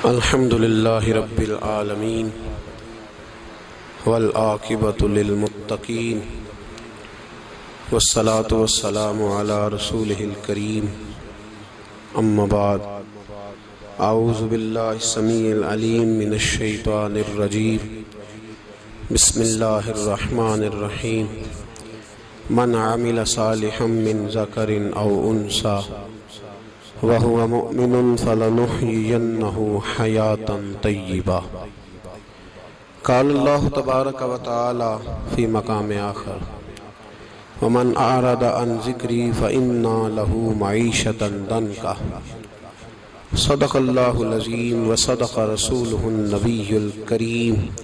الحمد لله رب العالمين والعاقبة للمتقين والصلاة والسلام على رسوله الكريم أما بعد أعوذ بالله السميع العليم من الشيطان الرجيم بسم الله الرحمن الرحيم من عمل صالحا من ذكر أو أنثى وهو مؤمن فلنحيينه حياة طيبة قال الله تبارك وتعالى في مقام آخر ومن أعرض عن ذكري فإن له معيشة ضنكا صدق الله العظيم وصدق رسوله النبي الكريم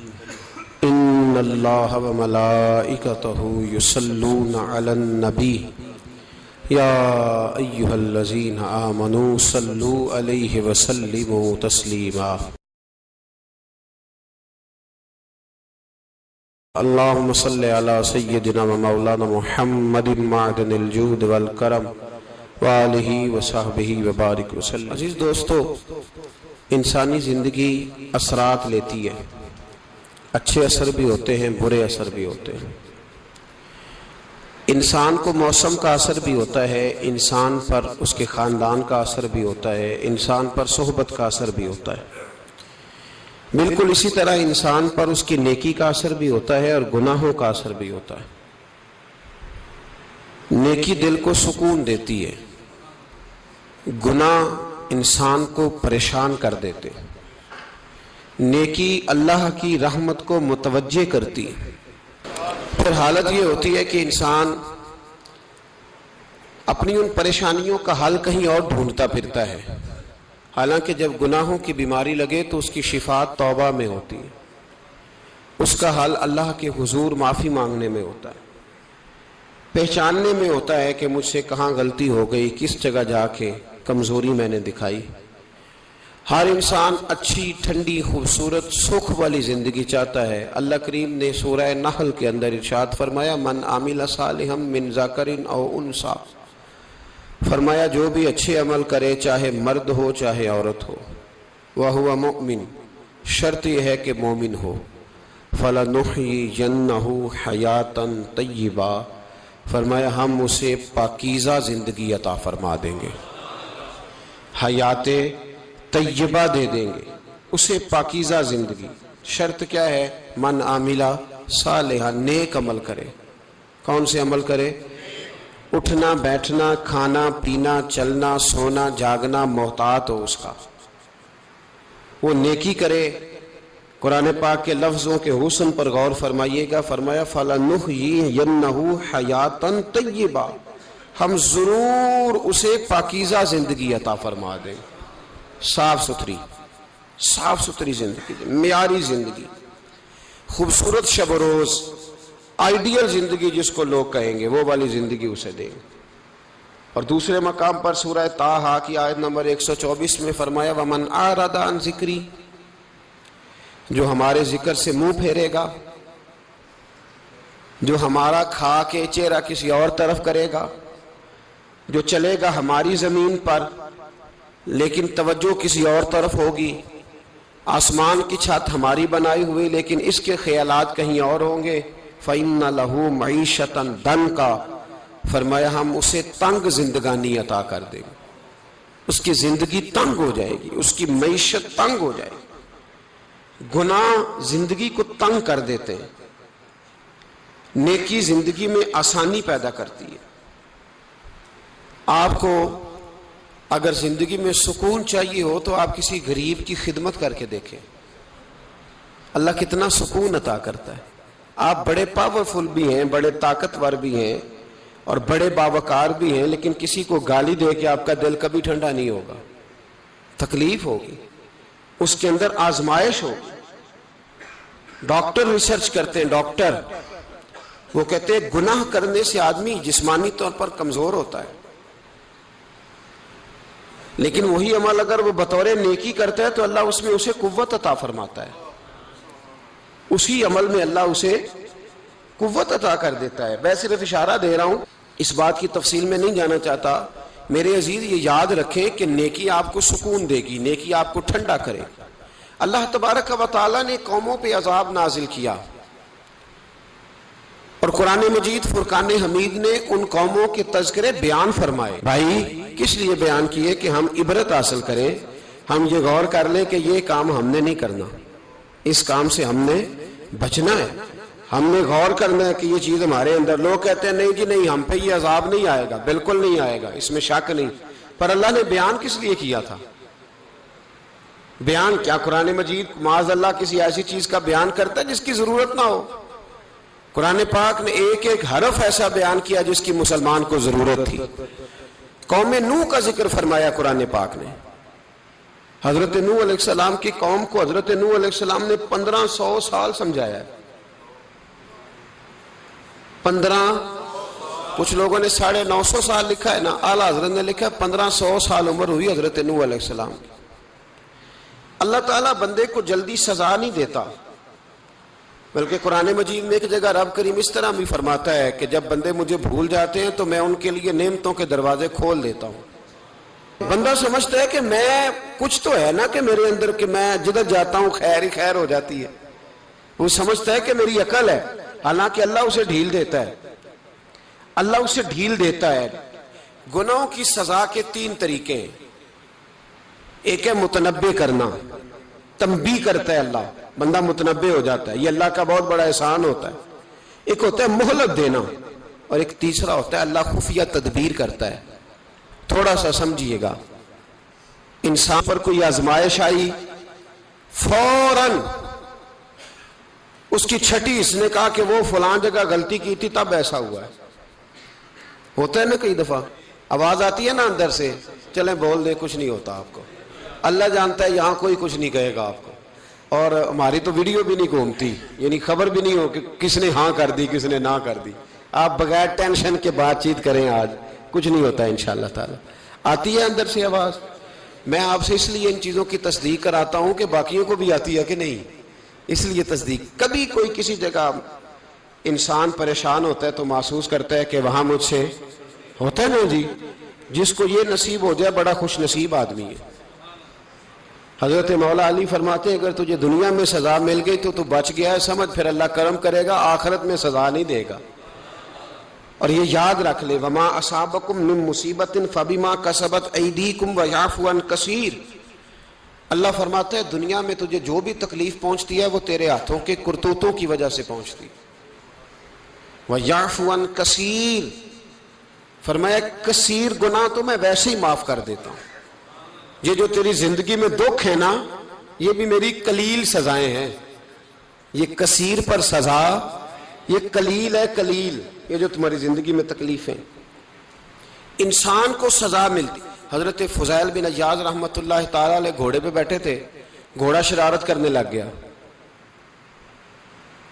إن الله وملائكته يصلون على النبي يا أيها الذين آمنوا صلوا عليه وسلموا تسليما اللهم صل على سيدنا ومولانا محمد معدن الجود والکرم وآلہ وصحبہ وبارک وسلم۔ عزیز دوستو، انسانی زندگی اثرات لیتی ہے، اچھے اثر بھی ہوتے ہیں، برے اثر بھی ہوتے ہیں۔ انسان کو موسم کا اثر بھی ہوتا ہے، انسان پر اس کے خاندان کا اثر بھی ہوتا ہے، انسان پر صحبت کا اثر بھی ہوتا ہے۔ بالکل اسی طرح انسان پر اس کی نیکی کا اثر بھی ہوتا ہے اور گناہوں کا اثر بھی ہوتا ہے۔ نیکی دل کو سکون دیتی ہے، گناہ انسان کو پریشان کر دیتے۔ نیکی اللہ کی رحمت کو متوجہ کرتی ہے۔ پھر حالت یہ ہوتی ہے کہ انسان اپنی ان پریشانیوں کا حل کہیں اور ڈھونڈتا پھرتا ہے، حالانکہ جب گناہوں کی بیماری لگے تو اس کی شفا توبہ میں ہوتی ہے، اس کا حل اللہ کے حضور معافی مانگنے میں ہوتا ہے، پہچاننے میں ہوتا ہے کہ مجھ سے کہاں غلطی ہو گئی، کس جگہ جا کے کمزوری میں نے دکھائی۔ ہر انسان اچھی، ٹھنڈی، خوبصورت، سکھ والی زندگی چاہتا ہے۔ اللہ کریم نے سورہ نحل کے اندر ارشاد فرمایا من عمل صالحا من ذکر او انثی، فرمایا جو بھی اچھے عمل کرے، چاہے مرد ہو چاہے عورت ہو، وہو مؤمن، شرط یہ ہے کہ مومن ہو، فلنحیینہ حیاتا طیبہ، فرمایا ہم اسے پاکیزہ زندگی عطا فرما دیں گے، حیات طیبہ دے دیں گے اسے، پاکیزہ زندگی۔ شرط کیا ہے؟ من عاملہ صالحا، نیک عمل کرے۔ کون سے عمل کرے؟ اٹھنا بیٹھنا، کھانا پینا، چلنا سونا جاگنا محتاط ہو اس کا، وہ نیکی کرے۔ قرآن پاک کے لفظوں کے حسن پر غور فرمائیے گا، فرمایا فَلَنُحْيِيَنَّهُ حَيَاتًا طَيِّبًا، ہم ضرور اسے پاکیزہ زندگی عطا فرما دیں، صاف ستھری زندگی، معیاری زندگی، خوبصورت شب و روز، آئیڈیل زندگی جس کو لوگ کہیں گے، وہ والی زندگی اسے دیں گے۔ اور دوسرے مقام پر سورہ طٰہٰ کی آیت نمبر 124 میں فرمایا وَمَنْ أَعْرَضَ عَنْ ذِكْرِي، جو ہمارے ذکر سے منہ پھیرے گا، جو ہمارا کھا کے چہرہ کسی اور طرف کرے گا، جو چلے گا ہماری زمین پر لیکن توجہ کسی اور طرف ہوگی، آسمان کی چھت ہماری بنائی ہوئی لیکن اس کے خیالات کہیں اور ہوں گے، فَإِنَّ لَهُ مَعِيشَةً ضَنْكًا، فرمایا ہم اسے تنگ زندگانی عطا کر دیں گے، اس کی زندگی تنگ ہو جائے گی، اس کی معیشت تنگ ہو جائے گی۔ گناہ زندگی کو تنگ کر دیتے ہیں، نیکی زندگی میں آسانی پیدا کرتی ہے۔ آپ کو اگر زندگی میں سکون چاہیے ہو تو آپ کسی غریب کی خدمت کر کے دیکھیں، اللہ کتنا سکون عطا کرتا ہے۔ آپ بڑے پاورفل بھی ہیں، بڑے طاقتور بھی ہیں اور بڑے باوقار بھی ہیں، لیکن کسی کو گالی دے کے آپ کا دل کبھی ٹھنڈا نہیں ہوگا، تکلیف ہوگی، اس کے اندر آزمائش ہوگی۔ ڈاکٹر ریسرچ کرتے ہیں، ڈاکٹر وہ کہتے ہیں گناہ کرنے سے آدمی جسمانی طور پر کمزور ہوتا ہے، لیکن وہی عمل اگر وہ بطور نیکی کرتا ہے تو اللہ اس میں اسے قوت عطا فرماتا ہے، اسی عمل میں اللہ اسے قوت عطا کر دیتا ہے۔ میں صرف اشارہ دے رہا ہوں، اس بات کی تفصیل میں نہیں جانا چاہتا۔ میرے عزیز یہ یاد رکھیں کہ نیکی آپ کو سکون دے گی، نیکی آپ کو ٹھنڈا کرے گی۔ اللہ تبارک و تعالیٰ نے قوموں پہ عذاب نازل کیا اور قرآن مجید فرقان حمید نے ان قوموں کے تذکرے بیان فرمائے. بھائی کس لیے بیان کیے؟ کہ ہم عبرت حاصل کریں، ہم یہ غور کر لیں کہ یہ کام ہم نے نہیں کرنا، اس کام سے ہم نے بچنا ہے، ہم نے غور کرنا ہے کہ یہ چیز ہمارے اندر. لوگ کہتے ہیں نہیں جی نہیں، ہم پہ یہ عذاب نہیں آئے گا، بالکل نہیں آئے گا، اس میں شک نہیں. پر اللہ نے بیان کس لیے کیا تھا؟ بیان کیا قرآن مجید معاذ اللہ کسی ایسی چیز کا بیان کرتا ہے جس کی ضرورت نہ ہو؟ قرآن پاک نے ایک ایک حرف ایسا بیان کیا جس کی مسلمان کو ضرورت تھی. قوم نوح کا ذکر فرمایا قرآن پاک نے. حضرت نوح علیہ السلام کی قوم کو حضرت نوح علیہ السلام نے 1500 سال سمجھایا ہے. کچھ لوگوں نے 950 سال لکھا ہے نا، اعلیٰ حضرت نے لکھا ہے 1500 سال عمر ہوئی حضرت نوح علیہ السلام کی. اللہ تعالیٰ بندے کو جلدی سزا نہیں دیتا، بلکہ قرآن مجید میں ایک جگہ رب کریم اس طرح بھی فرماتا ہے کہ جب بندے مجھے بھول جاتے ہیں تو میں ان کے لیے نعمتوں کے دروازے کھول دیتا ہوں. بندہ سمجھتا ہے کہ میں کچھ تو ہے نا کہ میرے اندر کہ میں جدھر جاتا ہوں خیر ہی خیر ہو جاتی ہے. وہ سمجھتا ہے کہ میری عقل ہے، حالانکہ اللہ اسے ڈھیل دیتا ہے. اللہ اسے ڈھیل دیتا ہے. گناہوں کی سزا کے 3 طریقے ہیں. ایک ہے متنبع کرنا، تنبیہ کرتا ہے اللہ، بندہ متنبع ہو جاتا ہے، یہ اللہ کا بہت بڑا احسان ہوتا ہے. ایک ہوتا ہے مہلت دینا، اور ایک تیسرا ہوتا ہے اللہ خفیہ تدبیر کرتا ہے. تھوڑا سا سمجھیے گا، انسان پر کوئی آزمائش آئی، فوراً اس کی چھٹی اس نے کہا کہ وہ فلان جگہ غلطی کی تھی تب ایسا ہوا ہے. ہوتا ہے نا کئی دفعہ آواز آتی ہے نا اندر سے، چلیں بول دیں کچھ نہیں ہوتا آپ کو. اللہ جانتا ہے یہاں کوئی کچھ نہیں کہے گا آپ کو، اور ہماری تو ویڈیو بھی نہیں گھومتی، یعنی خبر بھی نہیں ہو کہ کس نے ہاں کر دی کس نے نہ کر دی. آپ بغیر ٹینشن کے بات چیت کریں، آج کچھ نہیں ہوتا ہے انشاءاللہ تعالی. آتی ہے اندر سے آواز. میں آپ سے اس لیے ان چیزوں کی تصدیق کراتا ہوں کہ باقیوں کو بھی آتی ہے کہ نہیں، اس لیے تصدیق. کبھی کوئی کسی جگہ انسان پریشان ہوتا ہے تو محسوس کرتا ہے کہ وہاں مجھ سے ہوتا ہے نا جی، جس کو یہ نصیب ہو جائے بڑا خوش نصیب آدمی ہے. حضرت مولا علی فرماتے ہیں اگر تجھے دنیا میں سزا مل گئی تو بچ گیا ہے، سمجھ پھر اللہ کرم کرے گا، آخرت میں سزا نہیں دے گا. اور یہ یاد رکھ لے، وما اصابکم من مصیبت فبما کسبت ایدیکم ویعفو عن کثیر. اللہ فرماتا ہے دنیا میں تجھے جو بھی تکلیف پہنچتی ہے وہ تیرے ہاتھوں کے کرتوتوں کی وجہ سے پہنچتی. ویعفو عن کثیر، فرمایا کثیر گناہ تو میں ویسے ہی معاف کر دیتا ہوں. یہ جو تیری زندگی میں دکھ ہے نا، یہ بھی میری قلیل سزائیں ہیں. یہ کثیر پر سزا، یہ قلیل ہے، قلیل یہ جو تمہاری زندگی میں تکلیفیں. انسان کو سزا ملتی. حضرت فضیل بن عیاض رحمۃ اللہ تعالی علیہ گھوڑے پہ بیٹھے تھے، گھوڑا شرارت کرنے لگ گیا،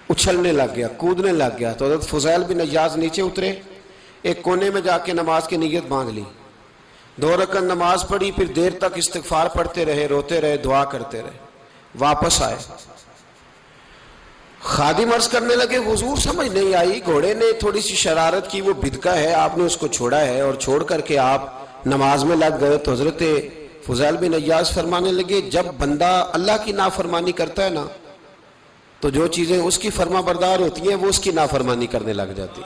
اچھلنے لگ گیا، کودنے لگ گیا. تو حضرت فضیل بن عیاض نیچے اترے، ایک کونے میں جا کے نماز کی نیت باندھ لی، 2 رکعت نماز پڑھی، پھر دیر تک استغفار پڑھتے رہے، روتے رہے، دعا کرتے رہے. واپس آئے، خادم عرض کرنے لگے حضور سمجھ نہیں آئی، گھوڑے نے تھوڑی سی شرارت کی، وہ بدکا ہے، آپ نے اس کو چھوڑا ہے اور چھوڑ کر کے آپ نماز میں لگ گئے. تو حضرت فضیل بن عیاض فرمانے لگے جب بندہ اللہ کی نافرمانی کرتا ہے نا تو جو چیزیں اس کی فرما بردار ہوتی ہیں وہ اس کی نافرمانی کرنے لگ جاتی.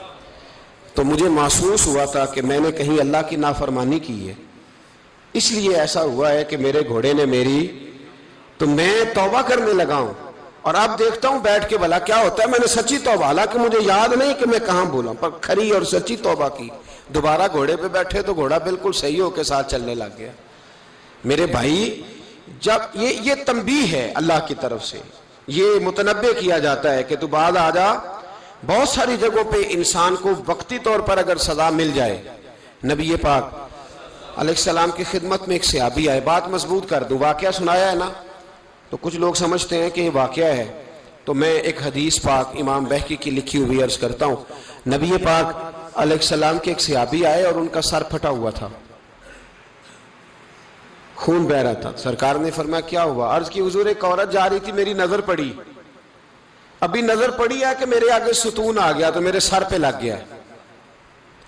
تو مجھے محسوس ہوا تھا کہ میں نے کہیں اللہ کی نافرمانی کی ہے، اس لیے ایسا ہوا ہے کہ میرے گھوڑے نے میری، تو میں توبہ کرنے لگا ہوں. اور اب دیکھتا ہوں بیٹھ کے بھلا کیا ہوتا ہے. میں نے سچی توبہ، حالانکہ مجھے یاد نہیں کہ میں کہاں بولا، پر کھری اور سچی توبہ کی. دوبارہ گھوڑے پہ بیٹھے تو گھوڑا بالکل صحیح ہو کے ساتھ چلنے لگ گیا. میرے بھائی جب یہ تنبیہ ہے اللہ کی طرف سے، یہ متنبع کیا جاتا ہے کہ تو بعد آ جا. بہت ساری جگہوں پہ انسان کو وقتی طور پر اگر سزا مل جائے، نبی پاک علیہ السلام کی خدمت میں ایک صحابی آئے، بات مضبوط کر دوں، واقعہ سنایا ہے نا تو کچھ لوگ سمجھتے ہیں کہ یہ واقعہ ہے، تو میں ایک حدیث پاک امام بہقی کی لکھی ہوئی عرض کرتا ہوں. نبی پاک علیہ السلام کے ایک صحابی آئے اور ان کا سر پھٹا ہوا تھا، خون بہ رہا تھا. سرکار نے فرمایا کیا ہوا؟ عرض کی حضور ایک عورت جا رہی تھی، میری نظر پڑی، ابھی نظر پڑی ہے کہ میرے آگے ستون آ گیا تو میرے سر پہ لگ گیا.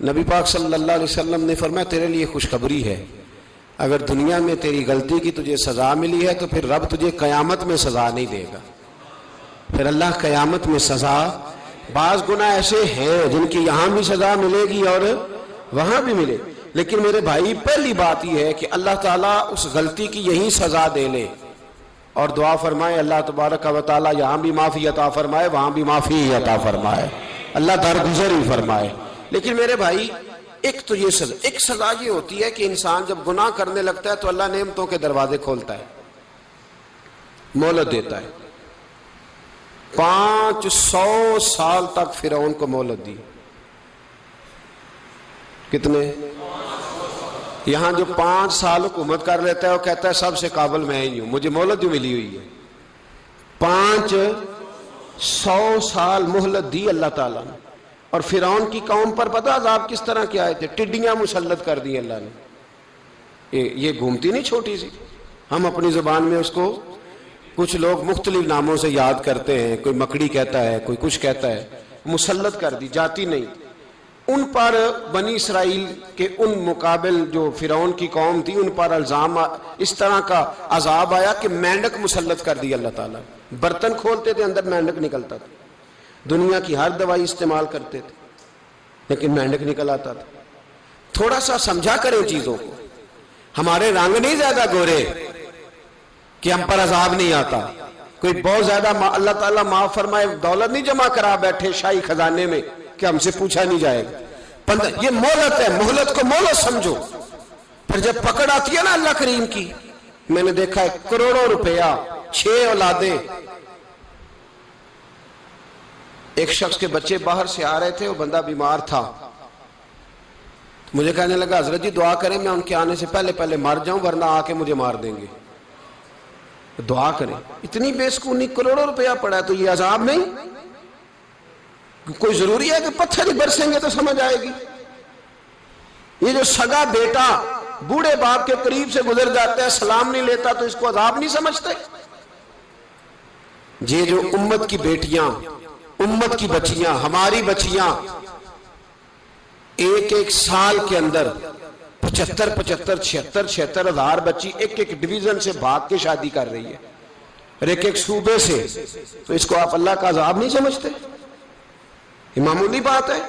نبی پاک صلی اللہ علیہ وسلم نے فرمایا تیرے لیے خوشخبری ہے، اگر دنیا میں تیری غلطی کی تجھے سزا ملی ہے تو پھر رب تجھے قیامت میں سزا نہیں دے گا. پھر اللہ قیامت میں سزا، بعض گناہ ایسے ہیں جن کی یہاں بھی سزا ملے گی اور وہاں بھی ملے، لیکن میرے بھائی پہلی بات یہ ہے کہ اللہ تعالیٰ اس غلطی کی یہی سزا دے لے اور دعا فرمائے اللہ تبارک و تعالیٰ یہاں بھی معافی عطا فرمائے وہاں بھی معافی عطا فرمائے، اللہ درگزر ہی فرمائے. لیکن میرے بھائی ایک تو یہ سزا، ایک سزا یہ ہوتی ہے کہ انسان جب گناہ کرنے لگتا ہے تو اللہ نعمتوں کے دروازے کھولتا ہے، مہلت دیتا ہے. 500 سال تک فرعون کو مہلت دی. کتنے؟ یہاں جو 5 سال حکومت کر لیتا ہے وہ کہتا ہے سب سے قابل میں ہی ہوں، مجھے مہلت جو ملی ہوئی ہے. 500 سال مہلت دی اللہ تعالیٰ نے. اور فرعون کی قوم پر پتہ عذاب کس طرح کے آئے تھے؟ ٹڈیاں مسلط کر دی اللہ نے. یہ گھومتی نہیں چھوٹی سی، ہم اپنی زبان میں اس کو کچھ لوگ مختلف ناموں سے یاد کرتے ہیں، کوئی مکڑی کہتا ہے، کوئی کچھ کہتا ہے. مسلط کر دی، جاتی نہیں. ان پر بنی اسرائیل کے ان مقابل جو فرعون کی قوم تھی ان پر الزام اس طرح کا عذاب آیا کہ مینڈک مسلط کر دی اللہ تعالیٰ. برتن کھولتے تھے اندر مینڈک نکلتا تھا. دنیا کی ہر دوائی استعمال کرتے تھے لیکن مینڈک نکل آتا تھا. تھوڑا سا سمجھا کریں چیزوں کو. ہمارے رنگ نہیں زیادہ گورے کہ ہم پر عذاب نہیں آتا. کوئی بہت زیادہ اللہ تعالیٰ معاف فرمائے دولت نہیں جمع کرا بیٹھے شاہی خزانے میں کہ ہم سے پوچھا نہیں جائے گا. یہ مہلت ہے، مہلت کو مہلت سمجھو. پھر جب پکڑ آتی ہے نا اللہ کریم کی، میں نے دیکھا ہے کروڑوں روپیہ، 6 اولادیں. ایک شخص کے بچے باہر سے آ رہے تھے، وہ بندہ بیمار تھا. مجھے کہنے لگا حضرت جی دعا کریں میں ان کے آنے سے پہلے مر جاؤں ورنہ آ کے مجھے مار دیں گے. دعا کریں. اتنی بے سکونی، کروڑوں روپیہ پڑا ہے تو یہ عذاب نہیں؟ کوئی ضروری ہے کہ پتھر ہی برسیں گے تو سمجھ آئے گی؟ یہ جو سگا بیٹا بوڑھے باپ کے قریب سے گزر جاتا ہے سلام نہیں لیتا تو اس کو عذاب نہیں سمجھتے؟ یہ جو امت کی بیٹیاں، امت کی بچیاں، ہماری بچیاں ایک سال کے اندر 75,000 ہزار بچی ایک ڈویژن سے بھاگ کے شادی کر رہی ہے اور ایک صوبے سے، تو اس کو آپ اللہ کا عذاب نہیں سمجھتے؟ یہ معمولی بات ہے؟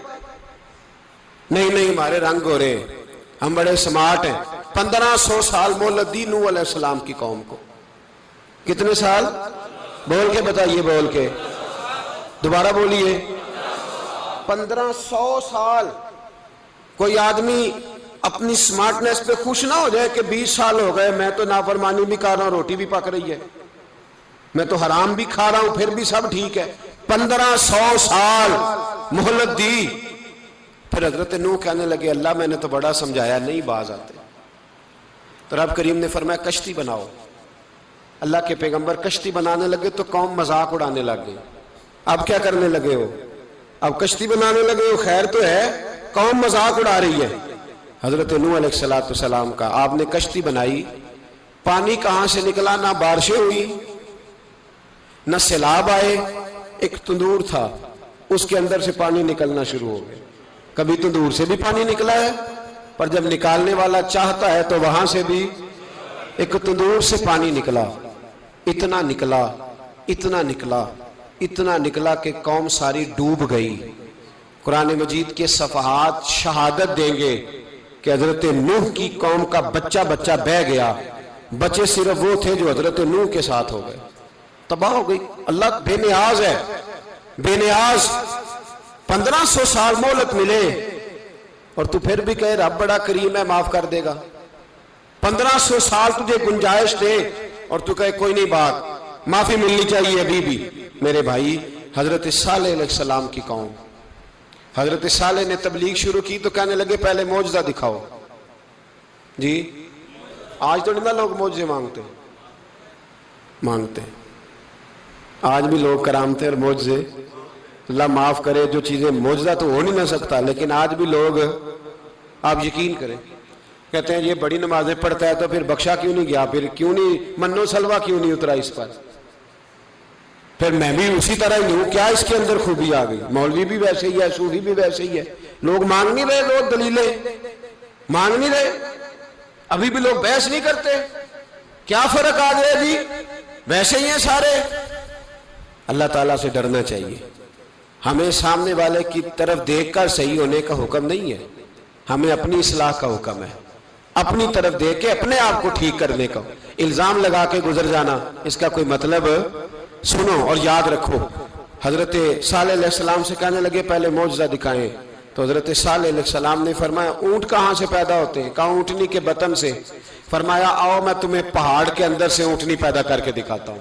نہیں ہمارے رنگ ہو رہے ہیں، ہم بڑے سمارٹ ہیں. 1500 سال مہلت دی نوح علیہ السلام کی قوم کو. کتنے سال؟ بول کے بتائیے، بول کے دوبارہ بولیے. 1500 سال. کوئی آدمی اپنی سمارٹنس پہ خوش نہ ہو جائے کہ 20 سال ہو گئے میں تو نافرمانی بھی کر رہا ہوں، روٹی بھی پک رہی ہے، میں تو حرام بھی کھا رہا ہوں، پھر بھی سب ٹھیک ہے. 1500 سال مہلت دی. پھر حضرت نوح کہنے لگے اللہ میں نے تو بڑا سمجھایا نہیں باز آتے. تو رب کریم نے فرمایا کشتی بناؤ. اللہ کے پیغمبر کشتی بنانے لگے تو قوم مذاق اڑانے لگ گئی. اب کیا کرنے لگے ہو؟ اب کشتی بنانے لگے ہو، خیر تو ہے، قوم مذاق اڑا رہی ہے. حضرت نوح علیہ السلام کا آپ نے کشتی بنائی. پانی کہاں سے نکلا؟ نہ بارشیں ہوئی نہ سیلاب آئے. ایک تندور تھا اس کے اندر سے پانی نکلنا شروع ہو گیا. کبھی تندور سے بھی پانی نکلا ہے، پر جب نکالنے والا چاہتا ہے تو وہاں سے بھی ایک تندور سے پانی نکلا. اتنا نکلا، اتنا نکلا، اتنا نکلا کہ قوم ساری ڈوب گئی. قرآن مجید کے صفحات شہادت دیں گے کہ حضرت نوح کی قوم کا بچہ بہ گیا. بچے صرف وہ تھے جو حضرت نوح کے ساتھ ہو گئے، تباہ ہو گئی. اللہ بے نیاز ہے، بے نیاز. 1500 سال مہلت ملے اور تو پھر بھی کہے رب بڑا کریم ہے معاف کر دے گا. 1500 سال تجھے گنجائش دے اور تو کہے کوئی نہیں، بات معافی ملنی چاہیے ابھی بھی. میرے بھائی حضرت صالح علیہ السلام کی قوم، حضرت صالح نے تبلیغ شروع کی تو کہنے لگے پہلے معجزہ دکھاؤ. جی آج تو نہیں نا لوگ معجزے مانگتے ہیں. آج بھی لوگ کرامتے اور معجزے، اللہ معاف کرے جو چیزیں معجزہ تو ہو نہیں نہ سکتا، لیکن آج بھی لوگ، آپ یقین کریں، کہتے ہیں یہ بڑی نمازیں پڑھتا ہے تو پھر بخشا کیوں نہیں گیا، پھر کیوں نہیں منو سلوا کیوں نہیں اترا اس پر، پھر میں بھی اسی طرح ہی ہوں، کیا اس کے اندر خوبی آ گئی؟ مولوی بھی ویسے ہی ہے، صوفی بھی ویسے ہی ہے. لوگ مانگ نہیں رہے، لوگ دلیلیں مانگ نہیں رہے. ابھی بھی لوگ بحث نہیں کرتے، کیا فرق آ گیا جی، ویسے ہی ہیں سارے۔ اللہ تعالیٰ سے ڈرنا چاہیے۔ ہمیں سامنے والے کی طرف دیکھ کر صحیح ہونے کا حکم نہیں ہے، ہمیں اپنی اصلاح کا حکم ہے، اپنی طرف دیکھ کے اپنے آپ کو ٹھیک کرنے کا۔ الزام لگا کے گزر جانا، اس کا کوئی مطلب، سنو اور یاد رکھو۔ حضرت صالح علیہ السلام سے کہنے لگے پہلے معجزہ دکھائیں، تو حضرت صالح علیہ السلام نے فرمایا اونٹ کہاں سے پیدا ہوتے ہیں؟ کہا اونٹنی کے بطن سے۔ فرمایا آؤ میں تمہیں پہاڑ کے اندر سے اونٹنی پیدا کر کے دکھاتا ہوں۔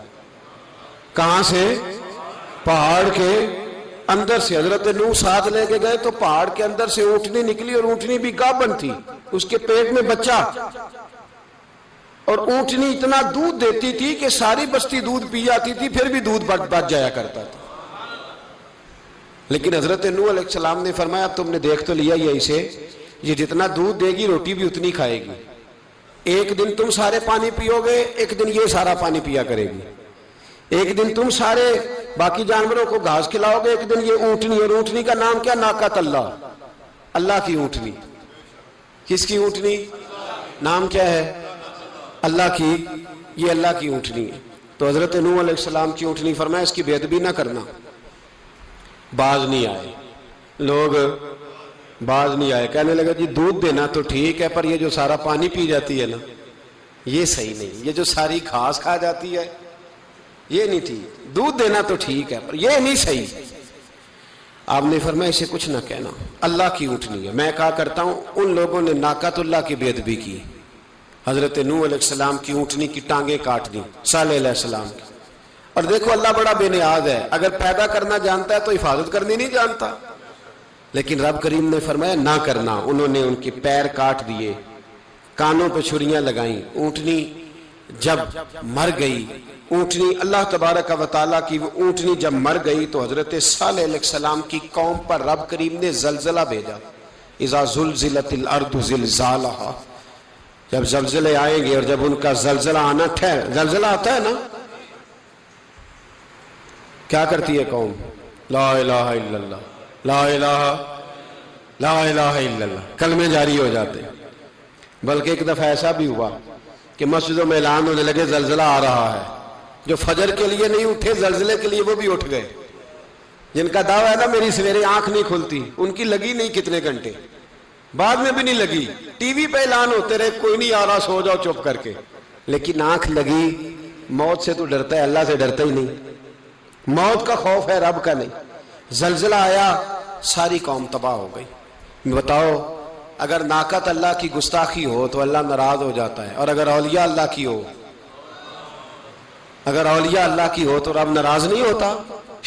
کہاں سے؟ پہاڑ کے اندر سے۔ حضرت نوح ساتھ لے کے گئے تو پہاڑ کے اندر سے اونٹنی نکلی، اور اونٹنی بھی گابن تھی، اس کے پیٹ میں بچہ، اور اونٹنی اتنا دودھ دیتی تھی کہ ساری بستی دودھ پی جاتی تھی، پھر بھی دودھ بچ جایا کرتا تھا۔ لیکن حضرت نوح علیہ السلام نے فرمایا تم نے دیکھ تو لیا یہ اسے، یہ جتنا دودھ دے گی روٹی بھی اتنی کھائے گی، ایک دن تم سارے پانی پیو گے، ایک دن یہ سارا پانی پیا کرے گی، ایک دن تم سارے باقی جانوروں کو گھاس کھلاؤ گے، ایک دن یہ اونٹنی، اور اونٹنی کا نام کیا؟ ناقۃ اللہ، اللہ کی اونٹنی۔ کس کی اونٹنی؟ نام کیا ہے؟ اللہ کی، یہ اللہ کی اونٹنی ہے۔ تو حضرت نوح علیہ السلام کی اونٹنی، فرمایا اس کی بے ادبی نہ کرنا۔ باز نہیں آئے لوگ، باز نہیں آئے، کہنے لگا جی دودھ دینا تو ٹھیک ہے، پر یہ جو سارا پانی پی جاتی ہے نا یہ صحیح نہیں، یہ جو ساری گھاس کھا جاتی ہے یہ نہیں ٹھیک، دودھ دینا تو ٹھیک ہے پر یہ نہیں صحیح۔ آپ نے فرمایا اسے کچھ نہ کہنا، اللہ کی اونٹنی ہے۔ میں کہا کرتا ہوں ان لوگوں نے ناقۃ اللہ کی بے ادبی کی، حضرت نوح علیہ السلام کی اونٹنی کی ٹانگیں کاٹ دی، صالح علیہ السلام کی۔ اور دیکھو اللہ بڑا بے نیاز ہے، اگر پیدا کرنا جانتا ہے تو حفاظت کرنی نہیں جانتا، لیکن رب کریم نے فرمایا نہ کرنا۔ انہوں نے ان کے پیر کاٹ دیے، کانوں پہ چھریاں لگائیں۔ اونٹنی جب مر گئی، اونٹنی اللہ تبارک و تعالیٰ کی وہ اونٹنی جب مر گئی تو حضرت صالح علیہ السلام کی قوم پر رب کریم نے زلزلہ بھیجا۔ اذا زلزلت الارض زلزالہا، جب زلزلے آئیں گے اور جب ان کا زلزلہ آنا زلزلہ آتا ہے نا، کیا کرتی ہے قوم؟ لا الہ الا اللہ، لا الہ الا اللہ، کلمے جاری ہو جاتے۔ بلکہ ایک دفعہ ایسا بھی ہوا کہ مسجدوں میں اعلان ہونے لگے زلزلہ آ رہا ہے، جو فجر کے لیے نہیں اٹھے زلزلے کے لیے وہ بھی اٹھ گئے، جن کا دعویٰ ہے نا میری سویرے آنکھ نہیں کھلتی، ان کی لگی نہیں کتنے گھنٹے، بعد میں بھی نہیں لگی، ٹی وی پہ اعلان ہوتے رہے کوئی نہیں آ رہا سو جاؤ چپ کر کے، لیکن آنکھ لگی۔ موت سے تو ڈرتا ہے، اللہ سے ڈرتا ہی نہیں، موت کا خوف ہے رب کا نہیں۔ زلزلہ آیا، ساری قوم تباہ ہو گئی۔ بتاؤ اگر ناقۃ اللہ کی گستاخی ہو تو اللہ ناراض ہو جاتا ہے، اور اگر اولیاء اللہ کی ہو، اگر اولیاء اللہ کی ہو تو رب ناراض نہیں ہوتا؟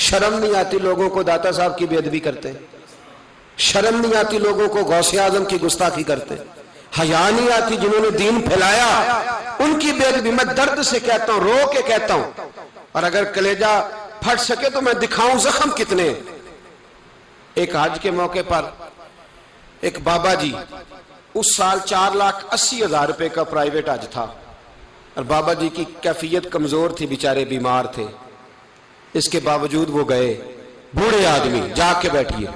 شرم نہیں آتی لوگوں کو داتا صاحب کی بے ادبی کرتے؟ شرم نہیں آتی لوگوں کو غوث اعظم کی گستاخی کرتے؟ حیا نہیں آتی جنہوں نے دین پھیلایا ان کی بے ادبی؟ میں درد سے کہتا ہوں، رو کے کہتا ہوں، اور اگر کلیجہ پھٹ سکے تو میں دکھاؤں زخم کتنے۔ ایک حج کے موقع پر ایک بابا جی، اس سال 4,80,000 روپے کا پرائیویٹ حج تھا، اور بابا جی کی کیفیت کمزور تھی، بیچارے بیمار تھے، اس کے باوجود وہ گئے۔ بوڑھے آدمی، جا کے بیٹھیے،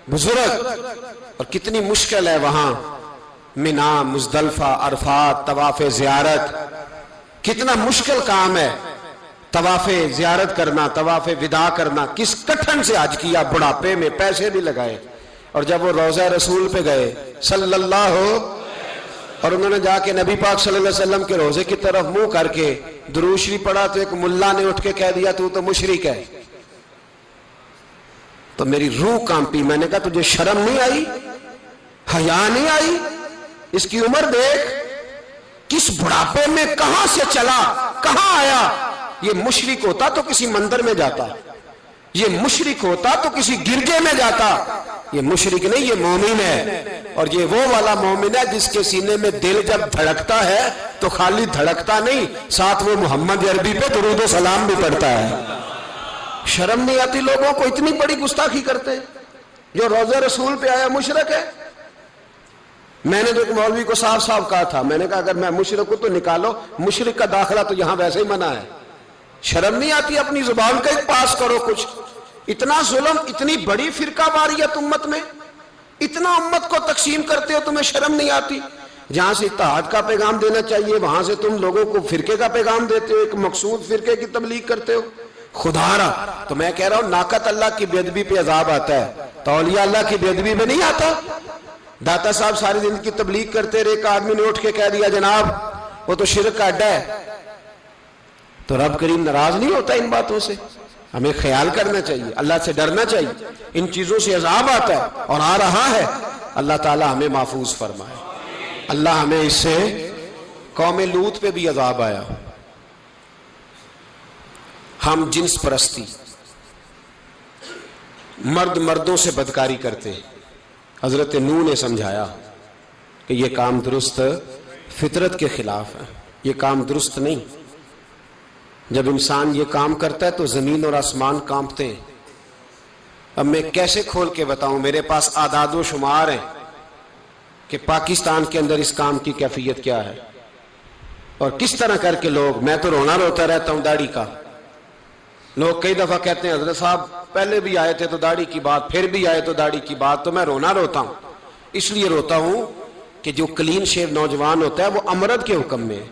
بزرگ، اور کتنی مشکل ہے وہاں منا، مزدلفہ، عرفات، طواف زیارت، کتنا مشکل کام ہے طواف زیارت کرنا، طواف وداع کرنا۔ کس کٹھن سے حج کیا، بڑھاپے میں پیسے بھی لگائے، اور جب وہ روضہ رسول پہ گئے صلی اللہ، اور انہوں نے جا کے نبی پاک صلی اللہ علیہ وسلم کے روضے کی طرف منہ کر کے درود شریف پڑھا تو ایک ملا نے اٹھ کے کہہ دیا تو تو مشرک ہے۔ تو میری روح کانپی، میں نے کہا تجھے شرم نہیں آئی، حیا نہیں آئی؟ اس کی عمر دیکھ، کس بڑھاپے میں کہاں سے چلا، کہاں آیا۔ یہ مشرک ہوتا تو کسی مندر میں جاتا، یہ مشرک ہوتا تو کسی گرجے میں جاتا، یہ مشرک نہیں، یہ مومن ہے، اور یہ وہ والا مومن ہے جس کے سینے میں دل جب دھڑکتا ہے تو خالی دھڑکتا نہیں، ساتھ وہ محمد عربی پہ درود و سلام بھی پڑھتا ہے۔ شرم نہیں آتی لوگوں کو؟ اتنی بڑی گستاخی کرتے، جو روضہ رسول پہ آیا مشرک ہے۔ میں نے تو ایک مولوی کو صاف صاف کہا تھا، میں نے کہا اگر میں مشرک ہوں تو نکالو، مشرک کا داخلہ تو یہاں ویسے ہی منع ہے۔ شرم نہیں آتی؟ اپنی زبان کا ایک پاس کرو کچھ۔ اتنا ظلم، اتنی بڑی فرقہ واریت امت میں، اتنا امت کو تقسیم کرتے ہو، تمہیں شرم نہیں آتی؟ جہاں سے اتحاد کا پیغام دینا چاہیے وہاں سے تم لوگوں کو فرقے کا پیغام دیتے ہو، ایک مقصود فرقے کی تبلیغ کرتے ہو. خدا را تو میں کہہ رہا ہوں ناقت اللہ کی بے ادبی پہ عذاب آتا ہے تو اولیاء اللہ کی بے ادبی پہ نہیں آتا. داتا صاحب ساری زندگی تبلیغ کرتے رہے، ایک آدمی نے اٹھ کے کہہ دیا جناب وہ تو شرک کا اڈا ہے، تو رب کریم ناراض نہیں ہوتا ان باتوں سے؟ ہمیں خیال کرنا چاہیے، اللہ سے ڈرنا چاہیے. ان چیزوں سے عذاب آتا ہے اور آ رہا ہے. اللہ تعالی ہمیں محفوظ فرمائے. اللہ ہمیں اس سے، قوم لوط پہ بھی عذاب آیا. ہم جنس پرستی، مرد مردوں سے بدکاری کرتے. حضرت نوح نے سمجھایا کہ یہ کام درست فطرت کے خلاف ہے، یہ کام درست نہیں. جب انسان یہ کام کرتا ہے تو زمین اور آسمان کانپتے ہیں. اب میں کیسے کھول کے بتاؤں، میرے پاس اعداد و شمار ہیں کہ پاکستان کے اندر اس کام کی کیفیت کیا ہے اور کس طرح کر کے لوگ، میں تو رونا روتا رہتا ہوں داڑھی کا. لوگ کئی دفعہ کہتے ہیں حضرت صاحب پہلے بھی آئے تھے تو داڑھی کی بات، پھر بھی آئے تو داڑھی کی بات. تو میں رونا روتا ہوں، اس لیے روتا ہوں کہ جو کلین شیو نوجوان ہوتا ہے وہ امرد کے حکم میں ہے،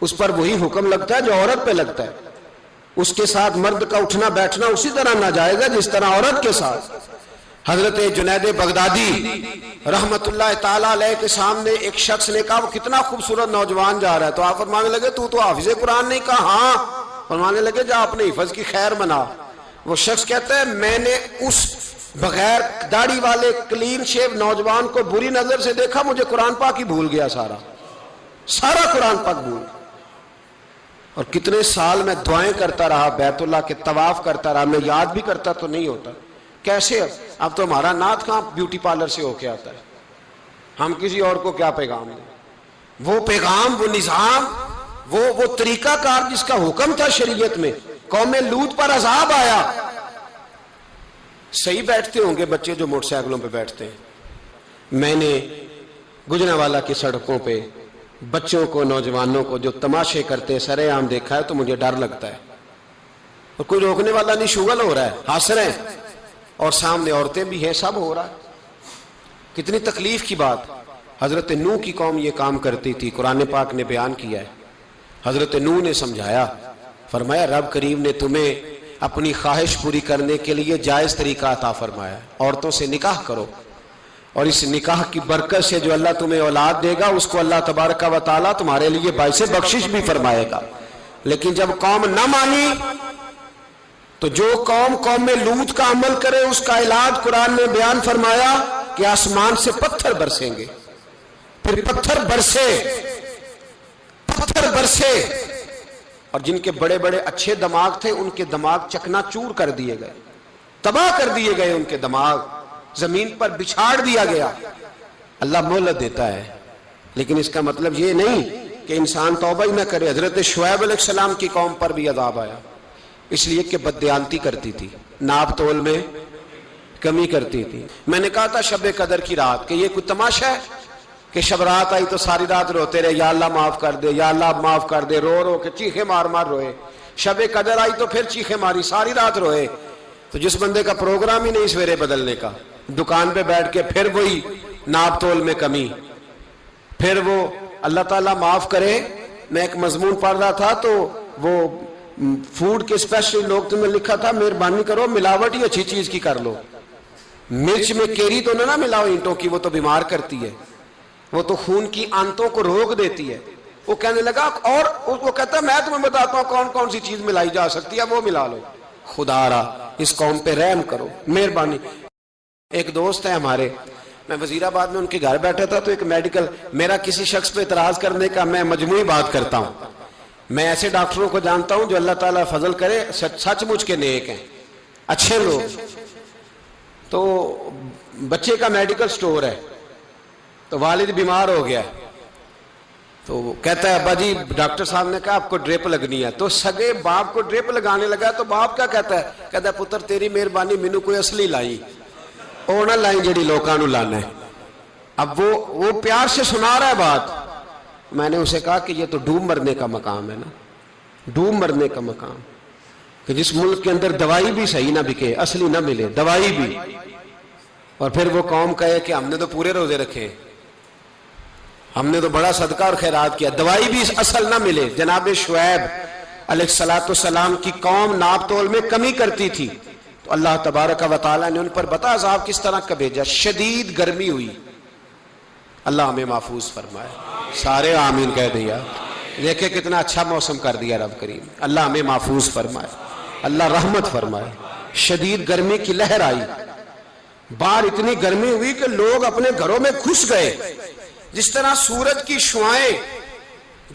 اس پر وہی حکم لگتا ہے جو عورت پہ لگتا ہے. اس کے ساتھ مرد کا اٹھنا بیٹھنا اسی طرح ناجائز ہے جس طرح عورت کے ساتھ. حضرت جنید بغدادی رحمت اللہ تعالی علیہ کے سامنے ایک شخص نے کہا وہ کتنا خوبصورت نوجوان جا رہا ہے، تو آپ فرمانے لگے تو حافظ قرآن نہیں؟ کہا ہاں. فرمانے لگے جا اپنے حفظ کی خیر منا. وہ شخص کہتا ہے میں نے اس بغیر داڑھی والے کلین شیو نوجوان کو بری نظر سے دیکھا، مجھے قرآن پاک ہی بھول گیا، سارا قرآن پاک بھول. اور کتنے سال میں دعائیں کرتا رہا، بیت اللہ کے طواف کرتا رہا، میں یاد بھی کرتا تو نہیں ہوتا. کیسے اب تو ہمارا نعت کہاں بیوٹی پارلر سے ہو کے آتا ہے، ہم کسی اور کو کیا پیغام دیں؟ وہ پیغام، وہ نظام، وہ طریقہ کار جس کا حکم تھا شریعت میں. قوم لوط پر عذاب آیا. صحیح بیٹھتے ہوں گے بچے جو موٹر سائیکلوں پہ بیٹھتے ہیں. میں نے گجرانوالہ کی سڑکوں پہ بچوں کو، نوجوانوں کو جو تماشے کرتے سرے عام دیکھا ہے تو مجھے ڈر لگتا ہے. اور کوئی روکنے والا نہیں، شغل ہو رہا ہے، ہنس رہے ہیں اور سامنے عورتیں بھی ہیں، سب ہو رہا ہے. کتنی تکلیف کی بات. حضرت نوح کی قوم یہ کام کرتی تھی، قرآن پاک نے بیان کیا ہے. حضرت نوح نے سمجھایا، فرمایا رب کریم نے تمہیں اپنی خواہش پوری کرنے کے لیے جائز طریقہ عطا فرمایا، عورتوں سے نکاح کرو، اور اس نکاح کی برکت سے جو اللہ تمہیں اولاد دے گا اس کو اللہ تبارک و تعالیٰ تمہارے لیے باعث بخشش بھی فرمائے گا. لیکن جب قوم نہ مانی تو جو قوم لوط کا عمل کرے اس کا علاج قرآن نے بیان فرمایا کہ آسمان سے پتھر برسیں گے. پھر پتھر برسے اور جن کے بڑے بڑے اچھے دماغ تھے ان کے دماغ چکنا چور کر دیے گئے، تباہ کر دیے گئے، ان کے دماغ زمین پر بچھاڑ دیا گیا. اللہ مہلت دیتا ہے لیکن اس کا مطلب یہ نہیں کہ انسان توبہ ہی نہ کرے. حضرت شعیب علیہ السلام کی قوم پر بھی عذاب آیا، اس لیے کہ بددیانتی کرتی تھی، ناپ تول میں کمی کرتی تھی. میں نے کہا تھا شب قدر کی رات کہ یہ کوئی تماشا ہے کہ شب رات آئی تو ساری رات روتے رہے، یا اللہ معاف کر دے، یا اللہ معاف کر دے، رو رو کے چیخے مار مار روئے. شب قدر آئی تو پھر چیخے ماری، ساری رات روئے. تو جس بندے کا پروگرام ہی نہیں سویرے بدلنے کا، دکان پہ بیٹھ کے پھر وہی ناپ تول میں کمی، پھر وہ اللہ تعالیٰ معاف کرے. میں ایک مضمون پڑھ رہا تھا تو وہ فوڈ کے اسپیشل لوگ تمہیں لکھا تھا مہربانی کرو ملاوٹ ہی اچھی چیز کی کر لو، مرچ میں کیری تو نہ ملاؤ اینٹوں کی، وہ تو بیمار کرتی ہے، وہ تو خون کی آنتوں کو روک دیتی ہے. وہ کہنے لگا، اور وہ کہتا ہے میں تمہیں بتاتا ہوں کون کون سی چیز ملائی جا سکتی ہے، وہ ملا لو. خدا را اس قوم پہ رحم کرو، مہربانی. ایک دوست ہے ہمارے، میں وزیر آباد میں ان کے گھر بیٹھا تھا تو ایک میڈیکل، میرا کسی شخص پہ اعتراض کرنے کا میں مجموعی بات کرتا ہوں. میں ایسے ڈاکٹروں کو جانتا ہوں جو اللہ تعالیٰ فضل کرے سچ مچ کے نیک ہیں، اچھے لوگ. تو بچے کا میڈیکل سٹور ہے تو والد بیمار ہو گیا تو کہتا ہے ابا جی ڈاکٹر صاحب نے کہا آپ کو ڈرپ لگنی ہے. تو سگے باپ کو ڈرپ لگانے لگا تو باپ کیا کہتا ہے پتر تیری مہربانی مینو کوئی اصلی لائی، وہ نہ لائیں جڑی لوکاں نو لانا ہے. اب وہ پیار سے سنا رہا ہے بات. میں نے اسے کہا کہ یہ تو ڈوب مرنے کا مقام ہے نا، ڈوب مرنے کا مقام، کہ جس ملک کے اندر دوائی بھی صحیح نہ بکے، اصلی نہ ملے دوائی بھی، اور پھر وہ قوم کہے کہ ہم نے تو پورے روزے رکھے. ہم نے تو بڑا صدقہ اور خیرات کیا، دوائی بھی اصل نہ ملے۔ جناب شعیب علیہ السلام کی قوم ناپ تول میں کمی کرتی تھی، تو اللہ تبارک و تعالیٰ نے ان پر بتا عذاب کس طرح کا بھیجا، شدید گرمی ہوئی۔ اللہ ہمیں محفوظ فرمائے، سارے آمین کہہ دیا۔ دیکھیں کتنا اچھا موسم کر دیا رب کریم، اللہ ہمیں محفوظ فرمائے، اللہ رحمت فرمائے۔ شدید گرمی کی لہر آئی، باہر اتنی گرمی ہوئی کہ لوگ اپنے گھروں میں گھس گئے۔ جس طرح سورج کی شعاعیں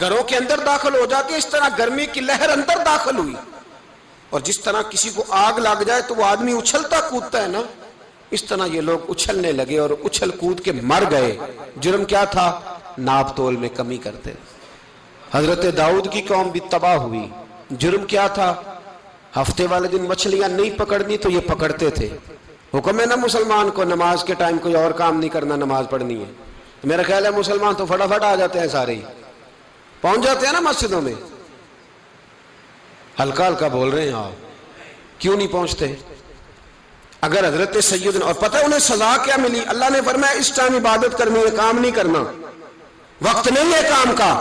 گھروں کے اندر داخل ہو جاتی ہے، اس طرح گرمی کی لہر اندر داخل ہوئی۔ اور جس طرح کسی کو آگ لگ جائے تو وہ آدمی اچھلتا کودتا ہے نا، اس طرح یہ لوگ اچھلنے لگے اور اچھل کود کے مر گئے۔ جرم کیا تھا؟ ناپ تول میں کمی کرتے۔ حضرت داؤد کی قوم بھی تباہ ہوئی۔ جرم کیا تھا؟ ہفتے والے دن مچھلیاں نہیں پکڑنی تو یہ پکڑتے تھے۔ حکم ہے نا مسلمان کو نماز کے ٹائم کوئی اور کام نہیں کرنا، نماز پڑھنی ہے۔ میرا خیال ہے مسلمان تو فٹافٹ آ جاتے ہیں، سارے ہی پہنچ جاتے ہیں نا مسجدوں میں۔ ہلکا ہلکا بول رہے ہیں آپ، کیوں نہیں پہنچتے؟ اگر حضرت سیدنا، اور پتہ انہیں سزا کیا ملی؟ اللہ نے فرمایا اس ٹائم عبادت کرنی ہے، کام نہیں کرنا، وقت نہیں ہے کام کا۔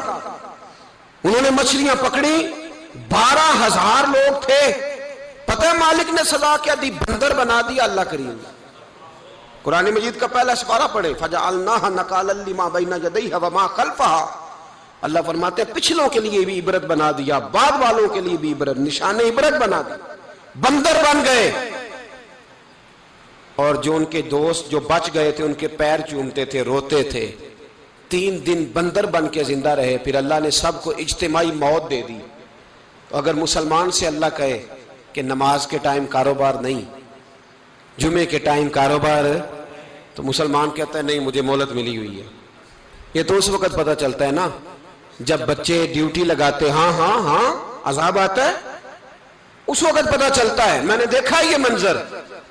انہوں نے مچھلیاں پکڑی، 12,000 لوگ تھے۔ پتہ ہے مالک نے سزا کیا دی؟ بندر بنا دیا اللہ کریم۔ قرآن مجید کا پہلا سپارہ پڑھے، فَجَعَلْنَاهَا نَكَالًا لِمَا بَيْنَ يَدَيْهَا وَمَا خَلْفَهَا۔ اللہ فرماتے ہیں پچھلوں کے لیے بھی عبرت بنا دیا، بعد والوں کے لیے بھی عبرت، نشان عبرت بنا دیا۔ بندر بن گئے، اور جو ان کے دوست جو بچ گئے تھے ان کے پیر چومتے تھے، روتے تھے۔ 3 دن بندر بن کے زندہ رہے، پھر اللہ نے سب کو اجتماعی موت دے دی۔ تو اگر مسلمان سے اللہ کہے کہ نماز کے ٹائم کاروبار نہیں، جمعے کے ٹائم کاروبار، تو مسلمان کہتا ہے نہیں مجھے مہلت ملی ہوئی ہے۔ یہ تو اس وقت پتہ چلتا ہے نا جب بچے ڈیوٹی لگاتے، ہاں ہاں ہاں عذاب آتا ہے، اس وقت پتہ چلتا ہے۔ میں نے دیکھا یہ منظر،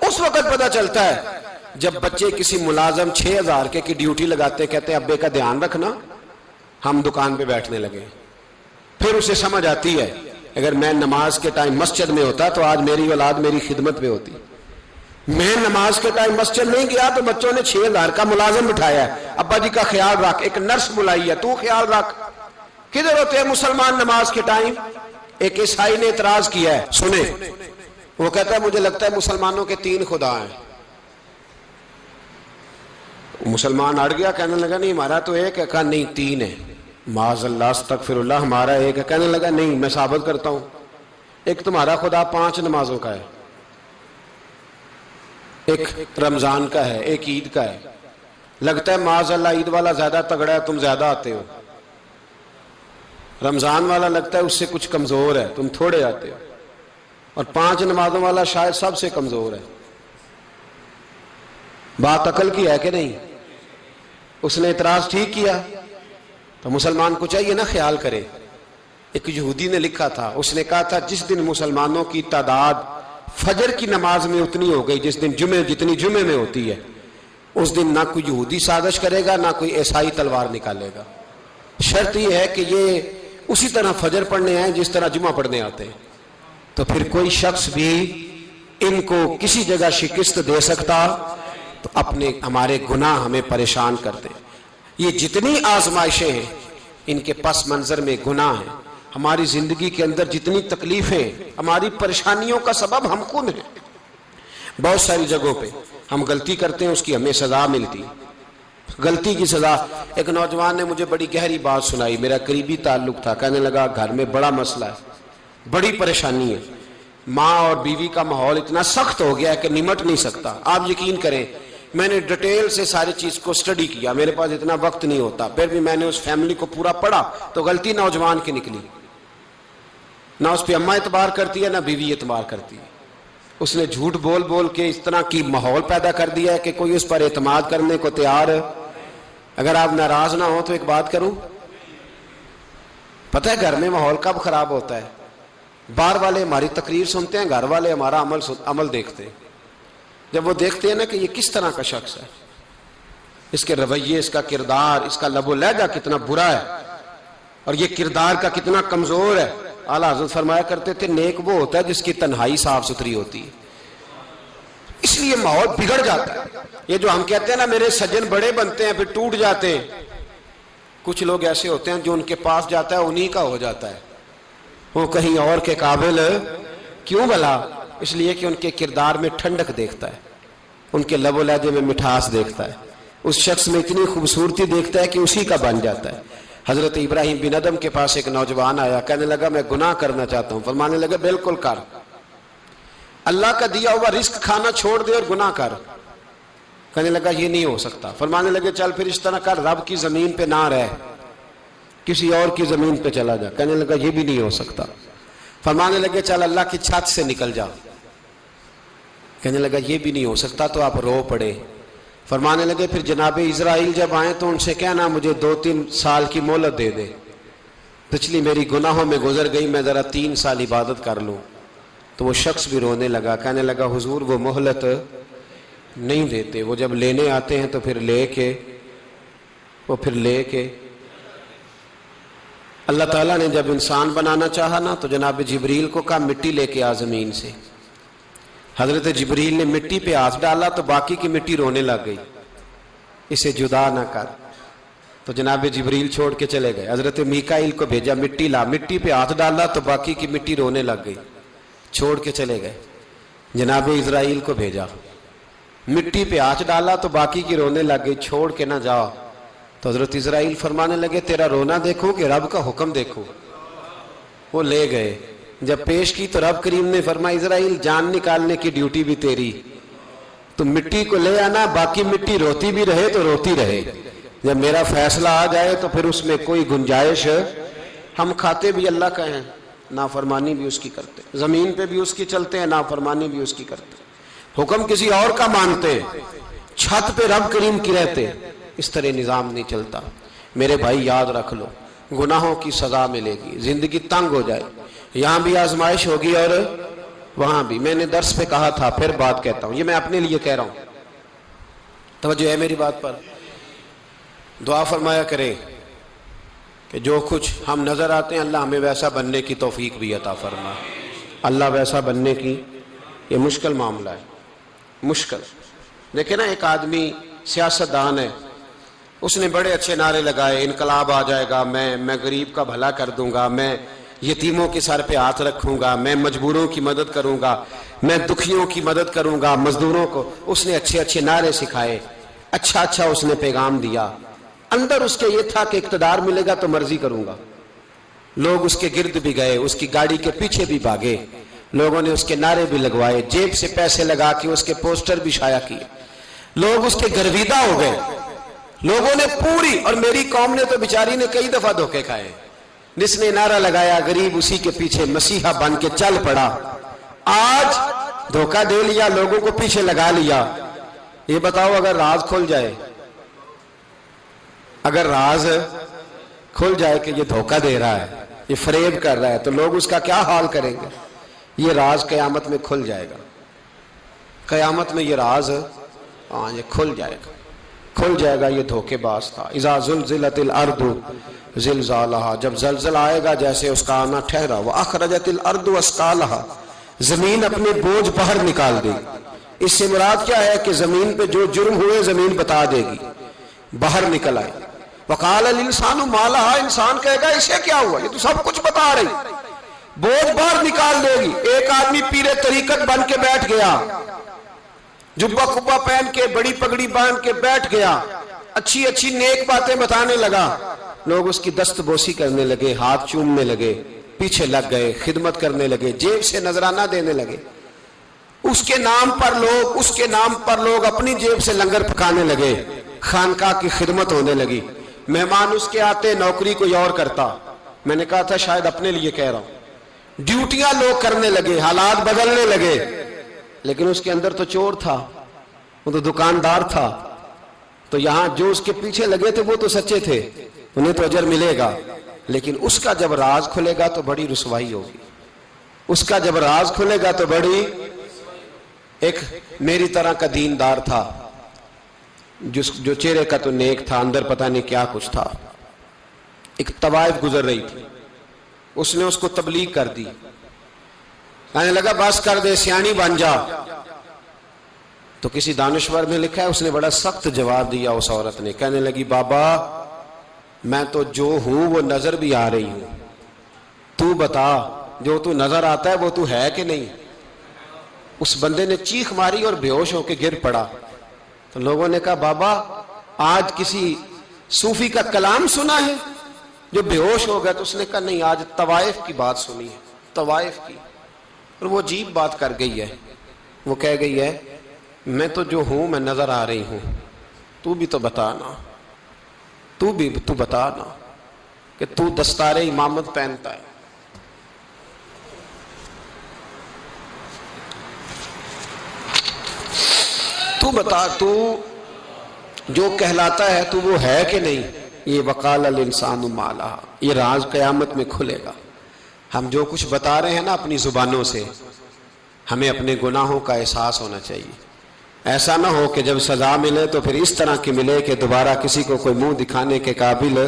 اس وقت پتہ چلتا ہے جب بچے کسی ملازم 6,000 کی ڈیوٹی لگاتے، کہتے ہیں ابے کا دھیان رکھنا، ہم دکان پہ بیٹھنے لگے۔ پھر اسے سمجھ آتی ہے اگر میں نماز کے ٹائم مسجد میں ہوتا تو آج میری اولاد میری خدمت پہ ہوتی۔ میں نماز کے ٹائم مسجد نہیں گیا تو بچوں نے 6,000 کا ملازم بٹھایا ہے، ابا جی کا خیال رکھ، ایک نرس بلائی ہے، تو خیال رکھ۔ کدھر ہوتے ہیں مسلمان نماز کے ٹائم؟ ایک عیسائی نے اعتراض کیا ہے، سنیں، وہ کہتا ہے مجھے لگتا ہے مسلمانوں کے 3 خدا ہیں۔ مسلمان اڑ گیا، کہنے لگا نہیں ہمارا تو ایک ہے، کہا نہیں 3 ہے۔ معاذ اللہ استغفر اللہ، ہمارا ایک ہے۔ کہنے لگا نہیں میں ثابت کرتا ہوں، ایک تمہارا خدا 5 نمازوں کا ہے، ایک رمضان کا ہے، ایک عید کا ہے۔ لگتا ہے معاذ اللہ عید والا زیادہ تگڑا ہے، تم زیادہ آتے ہو۔ رمضان والا لگتا ہے اس سے کچھ کمزور ہے، تم تھوڑے آتے ہو۔ اور 5 نمازوں والا شاید سب سے کمزور ہے۔ بات عقل کی ہے کہ نہیں؟ اس نے اعتراض ٹھیک کیا، تو مسلمان کو چاہیے نا خیال کرے۔ ایک یہودی نے لکھا تھا، اس نے کہا تھا جس دن مسلمانوں کی تعداد فجر کی نماز میں اتنی ہو گئی جس دن جتنی جمعے میں ہوتی ہے، اس دن نہ کوئی یہودی سازش کرے گا نہ کوئی عیسائی تلوار نکالے گا۔ شرط یہ ہے کہ یہ اسی طرح فجر پڑھنے آئے جس طرح جمعہ پڑھنے آتے ہیں، تو پھر کوئی شخص بھی ان کو کسی جگہ شکست دے سکتا تو اپنے ہمارے گناہ ہمیں پریشان کرتے۔ یہ جتنی آزمائشیں ہیں ان کے پس منظر میں گناہ ہیں۔ ہماری زندگی کے اندر جتنی تکلیفیں، ہماری پریشانیوں کا سبب ہم خود ہیں۔ بہت ساری جگہوں پہ ہم غلطی کرتے ہیں، اس کی ہمیں سزا ملتی، غلطی کی سزا۔ ایک نوجوان نے مجھے بڑی گہری بات سنائی، میرا قریبی تعلق تھا، کہنے لگا گھر میں بڑا مسئلہ ہے، بڑی پریشانی ہے، ماں اور بیوی کا ماحول اتنا سخت ہو گیا ہے کہ نمٹ نہیں سکتا۔ آپ یقین کریں میں نے ڈیٹیل سے ساری چیز کو سٹڈی کیا، میرے پاس اتنا وقت نہیں ہوتا، پھر بھی میں نے اس فیملی کو پورا پڑھا تو غلطی نوجوان کی نکلی۔ نہ اس پہ اماں اعتبار کرتی ہے نہ بیوی اعتبار کرتی ہے۔ اس نے جھوٹ بول بول کے اس طرح کی ماحول پیدا کر دیا ہے کہ کوئی اس پر اعتماد کرنے کو تیار ہے۔ اگر آپ ناراض نہ ہو تو ایک بات کروں، پتہ ہے گھر میں ماحول کب خراب ہوتا ہے؟ باہر والے ہماری تقریر سنتے ہیں، گھر والے ہمارا عمل دیکھتے ہیں۔ جب وہ دیکھتے ہیں نا کہ یہ کس طرح کا شخص ہے، اس کے رویے، اس کا کردار، اس کا لب و لہجہ کتنا برا ہے اور یہ کردار کا کتنا کمزور ہے۔ اعلیٰ حضرت فرمایا کرتے تھے نیک وہ ہوتا ہے جس کی تنہائی صاف ستھری ہوتی ہے، اس لیے ماحول بگڑ جاتا ہے۔ یہ جو ہم کہتے ہیں نا میرے سجن بڑے بنتے ہیں پھر ٹوٹ جاتے ہیں، کچھ لوگ ایسے ہوتے ہیں جو ان کے پاس جاتا ہے انہی کا ہو جاتا ہے، وہ کہیں اور کے قابل کیوں بھلا؟ اس لیے کہ ان کے کردار میں ٹھنڈک دیکھتا ہے، ان کے لب و لہجے میں مٹھاس دیکھتا ہے، اس شخص میں اتنی خوبصورتی دیکھتا ہے کہ اسی کا بن جاتا ہے۔ حضرت ابراہیم بن ادم کے پاس ایک نوجوان آیا، کہنے لگا میں گناہ کرنا چاہتا ہوں۔ فرمانے لگا بالکل کر، اللہ کا دیا ہوا رزق کھانا چھوڑ دے اور گناہ کر۔ کہنے لگا یہ نہیں ہو سکتا۔ فرمانے لگے چل پھر اس طرح کر، رب کی زمین پہ نہ رہ، کسی اور کی زمین پہ چلا جا۔ کہنے لگا یہ بھی نہیں ہو سکتا۔ فرمانے لگے چل اللہ کی چھت سے نکل جا۔ کہنے لگا یہ بھی نہیں ہو سکتا، تو آپ رو پڑے۔ فرمانے لگے پھر جناب اسرائیل جب آئیں تو ان سے کہنا مجھے 2-3 سال کی مہلت دے دے، پچھلی میری گناہوں میں گزر گئی، میں ذرا 3 سال عبادت کر لوں۔ تو وہ شخص بھی رونے لگا، کہنے لگا حضور وہ مہلت نہیں دیتے، وہ جب لینے آتے ہیں تو پھر لے کے اللہ تعالیٰ نے جب انسان بنانا چاہا نا تو جناب جبریل کو کہا مٹی لے کے آ زمین سے۔ حضرت جبریل نے مٹی پہ ہاتھ ڈالا تو باقی کی مٹی رونے لگ گئی، اسے جدا نہ کر۔ تو جناب جبریل چھوڑ کے چلے گئے۔ حضرت میکائیل کو بھیجا مٹی لا، مٹی پہ ہاتھ ڈالا تو باقی کی مٹی رونے لگ گئی، چھوڑ کے چلے گئے۔ جناب اسرائیل کو بھیجا، مٹی پہ ہاتھ ڈالا تو باقی کی رونے لگ گئی، چھوڑ کے نہ جاؤ۔ تو حضرت اسرائیل فرمانے لگے تیرا رونا دیکھو کہ رب کا حکم دیکھو۔ وہ لے گئے، جب پیش کی تو رب کریم نے فرمایا اسرائیل جان نکالنے کی ڈیوٹی بھی تیری، تو مٹی کو لے آنا، باقی مٹی روتی بھی رہے تو روتی رہے، جب میرا فیصلہ آ جائے تو پھر اس میں کوئی گنجائش۔ ہم کھاتے بھی اللہ کا ہیں، نافرمانی بھی اس کی کرتے، زمین پہ بھی اس کی چلتے ہیں، نافرمانی بھی اس کی کرتے، حکم کسی اور کا مانتے، چھت پہ رب کریم کی رہتے۔ اس طرح نظام نہیں چلتا۔ میرے بھائی یاد رکھ لو، گناہوں کی سزا ملے گی، زندگی تنگ ہو جائے، یہاں بھی آزمائش ہوگی اور وہاں بھی۔ میں نے درس پہ کہا تھا، پھر بات کہتا ہوں، یہ میں اپنے لیے کہہ رہا ہوں، توجہ ہے میری بات پر۔ دعا فرمایا کرے کہ جو کچھ ہم نظر آتے ہیں اللہ ہمیں ویسا بننے کی توفیق بھی عطا فرمائے۔ اللہ ویسا بننے کی، یہ مشکل معاملہ ہے، مشکل۔ دیکھیں نا ایک آدمی سیاستدان ہے، اس نے بڑے اچھے نعرے لگائے، انقلاب آ جائے گا، میں غریب کا بھلا کر دوں گا، میں یتیموں کے سر پہ ہاتھ رکھوں گا، میں مجبوروں کی مدد کروں گا، میں دکھیوں کی مدد کروں گا، مزدوروں کو۔ اس نے اچھے اچھے نعرے سکھائے، اچھا اس نے پیغام دیا، اندر اس کے یہ تھا کہ اقتدار ملے گا تو مرضی کروں گا۔ لوگ اس کے گرد بھی گئے، اس کی گاڑی کے پیچھے بھی بھاگے، لوگوں نے اس کے نعرے بھی لگوائے، جیب سے پیسے لگا کے اس کے پوسٹر بھی شائع کیے، لوگ اس کے گرویدہ ہو گئے۔ لوگوں نے پوری، اور میری قوم نے تو بیچاری نے کئی دفعہ دھوکے کھائے، جس نے نعرہ لگایا غریب اسی کے پیچھے مسیحا بن کے چل پڑا۔ آج دھوکہ دے لیا، لوگوں کو پیچھے لگا لیا۔ یہ بتاؤ اگر راز کھل جائے، اگر راز کھل جائے کہ یہ دھوکہ دے رہا ہے، یہ فریب کر رہا ہے، تو لوگ اس کا کیا حال کریں گے؟ یہ راز قیامت میں کھل جائے گا، قیامت میں یہ راز یہ کھل جائے گا، یہ دھوکے باز تھا۔ اذا زلزلت الارض زلزالہا، جب زلزلہ آئے گا جیسے اس کا آنا ٹھہرا، واخرجت الارض اثقالہا، زمین اپنے بوجھ باہر نکال دے گی۔ اس سے مراد کیا ہے کہ زمین پہ جو جرم ہوئے زمین بتا دے گی، باہر نکل آئے۔ وقال الانسان ما لہا، انسان کہے گا اسے کیا ہوا، یہ تو سب کچھ بتا رہی، بوجھ باہر نکال دے گی۔ ایک آدمی پیر طریقت بن کے بیٹھ گیا، جبہ کبہ پہن کے، بڑی پگڑی باندھ کے بیٹھ گیا، اچھی اچھی نیک باتیں بتانے لگا، لوگ اس کی دست بوسی کرنے لگے، ہاتھ چومنے لگے، پیچھے لگ گئے، خدمت کرنے لگے، جیب سے نذرانہ دینے لگے۔ اس کے نام پر لوگ اپنی جیب سے لنگر پکانے لگے، خانقاہ کی خدمت ہونے لگی، مہمان اس کے آتے، نوکری کوئی اور کرتا۔ میں نے کہا تھا شاید اپنے لیے کہہ رہا ہوں، ڈیوٹیاں لوگ کرنے لگے، حالات بدلنے لگے، لیکن اس کے اندر تو چور تھا، وہ تو دکاندار تھا، تو یہاں جو اس کے پیچھے لگے تھے وہ تو سچے تھے، انہیں تو اجر ملے گا، لیکن اس کا جب راز کھلے گا تو بڑی رسوائی ہوگی، اس کا جب راز کھلے گا تو بڑی۔ ایک میری طرح کا دیندار تھا، جو چہرے کا تو نیک تھا، اندر پتہ نہیں کیا کچھ تھا۔ ایک طوائف گزر رہی تھی، اس نے اس کو تبلیغ کر دی، کہنے لگا بس کر دے، سیانی بن جا۔ تو کسی دانشور نے لکھا ہے اس نے بڑا سخت جواب دیا، اس عورت نے کہنے لگی بابا میں تو جو ہوں وہ نظر بھی آ رہی ہوں، تو بتا جو تو نظر آتا ہے وہ تو ہے کہ نہیں؟ اس بندے نے چیخ ماری اور بے ہوش ہو کے گر پڑا. تو لوگوں نے کہا بابا آج کسی صوفی کا کلام سنا ہے جو بے ہوش ہو گیا؟ تو اس نے کہا نہیں، آج طوائف کی بات سنی ہے، طوائف کی. اور وہ عجیب بات کر گئی ہے، وہ کہہ گئی ہے میں تو جو ہوں میں نظر آ رہی ہوں، تو بھی تو بتانا، تو بتانا کہ تو دستار امامت پہنتا ہے. تو بتا تو جو کہلاتا ہے تو وہ ہے کہ نہیں؟ یہ وقال الانسان ما لہا، یہ راز قیامت میں کھلے گا. ہم جو کچھ بتا رہے ہیں نا اپنی زبانوں سے، ہمیں اپنے گناہوں کا احساس ہونا چاہیے. ایسا نہ ہو کہ جب سزا ملے تو پھر اس طرح کی ملے کہ دوبارہ کسی کو کوئی منہ دکھانے کے قابل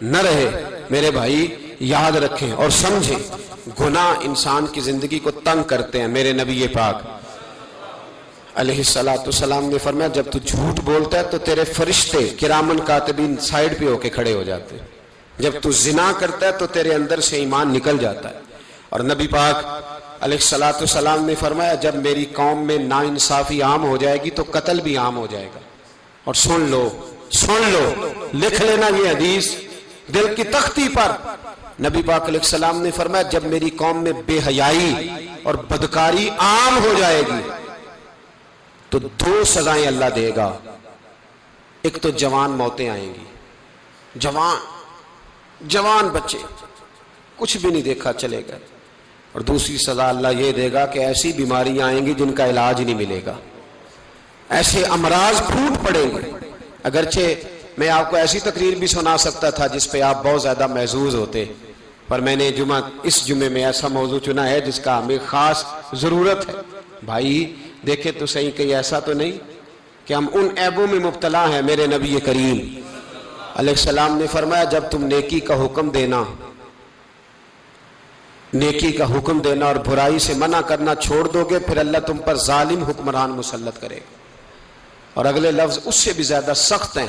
نہ رہے. میرے بھائی یاد رکھیں اور سمجھیں، گناہ انسان کی زندگی کو تنگ کرتے ہیں. میرے نبی پاک علیہ السلام نے فرمایا جب تو جھوٹ بولتا ہے تو تیرے فرشتے کرامن کاتبین سائیڈ پہ ہو کے کھڑے ہو جاتے ہیں. جب تو زنا کرتا ہے تو تیرے اندر سے ایمان نکل جاتا ہے. اور نبی پاک علیہ السلام نے فرمایا جب میری قوم میں ناانصافی عام ہو جائے گی تو قتل بھی عام ہو جائے گا. اور سن لو لکھ لینا یہ حدیث دل کی تختی پر. نبی پاک علیہ السلام نے فرمایا جب میری قوم میں بے حیائی اور بدکاری عام ہو جائے گی تو 2 سزائیں اللہ دے گا. ایک تو جوان موتیں آئیں گی، جوان بچے کچھ بھی نہیں دیکھا چلے گئے. اور دوسری سزا اللہ یہ دے گا کہ ایسی بیماریاں آئیں گی جن کا علاج نہیں ملے گا، ایسے امراض پھوٹ پڑیں گے. اگرچہ میں آپ کو ایسی تقریر بھی سنا سکتا تھا جس پہ آپ بہت زیادہ محظوظ ہوتے، پر میں نے اس جمعے میں ایسا موضوع چنا ہے جس کا ہمیں خاص ضرورت ہے. بھائی دیکھیں تو صحیح، کہیں ایسا تو نہیں کہ ہم ان عیبوں میں مبتلا ہیں. میرے نبی کریم علیہ السلام نے فرمایا جب تم نیکی کا حکم دینا اور برائی سے منع کرنا چھوڑ دو گے پھر اللہ تم پر ظالم حکمران مسلط کرے گا. اور اگلے لفظ اس سے بھی زیادہ سخت ہیں.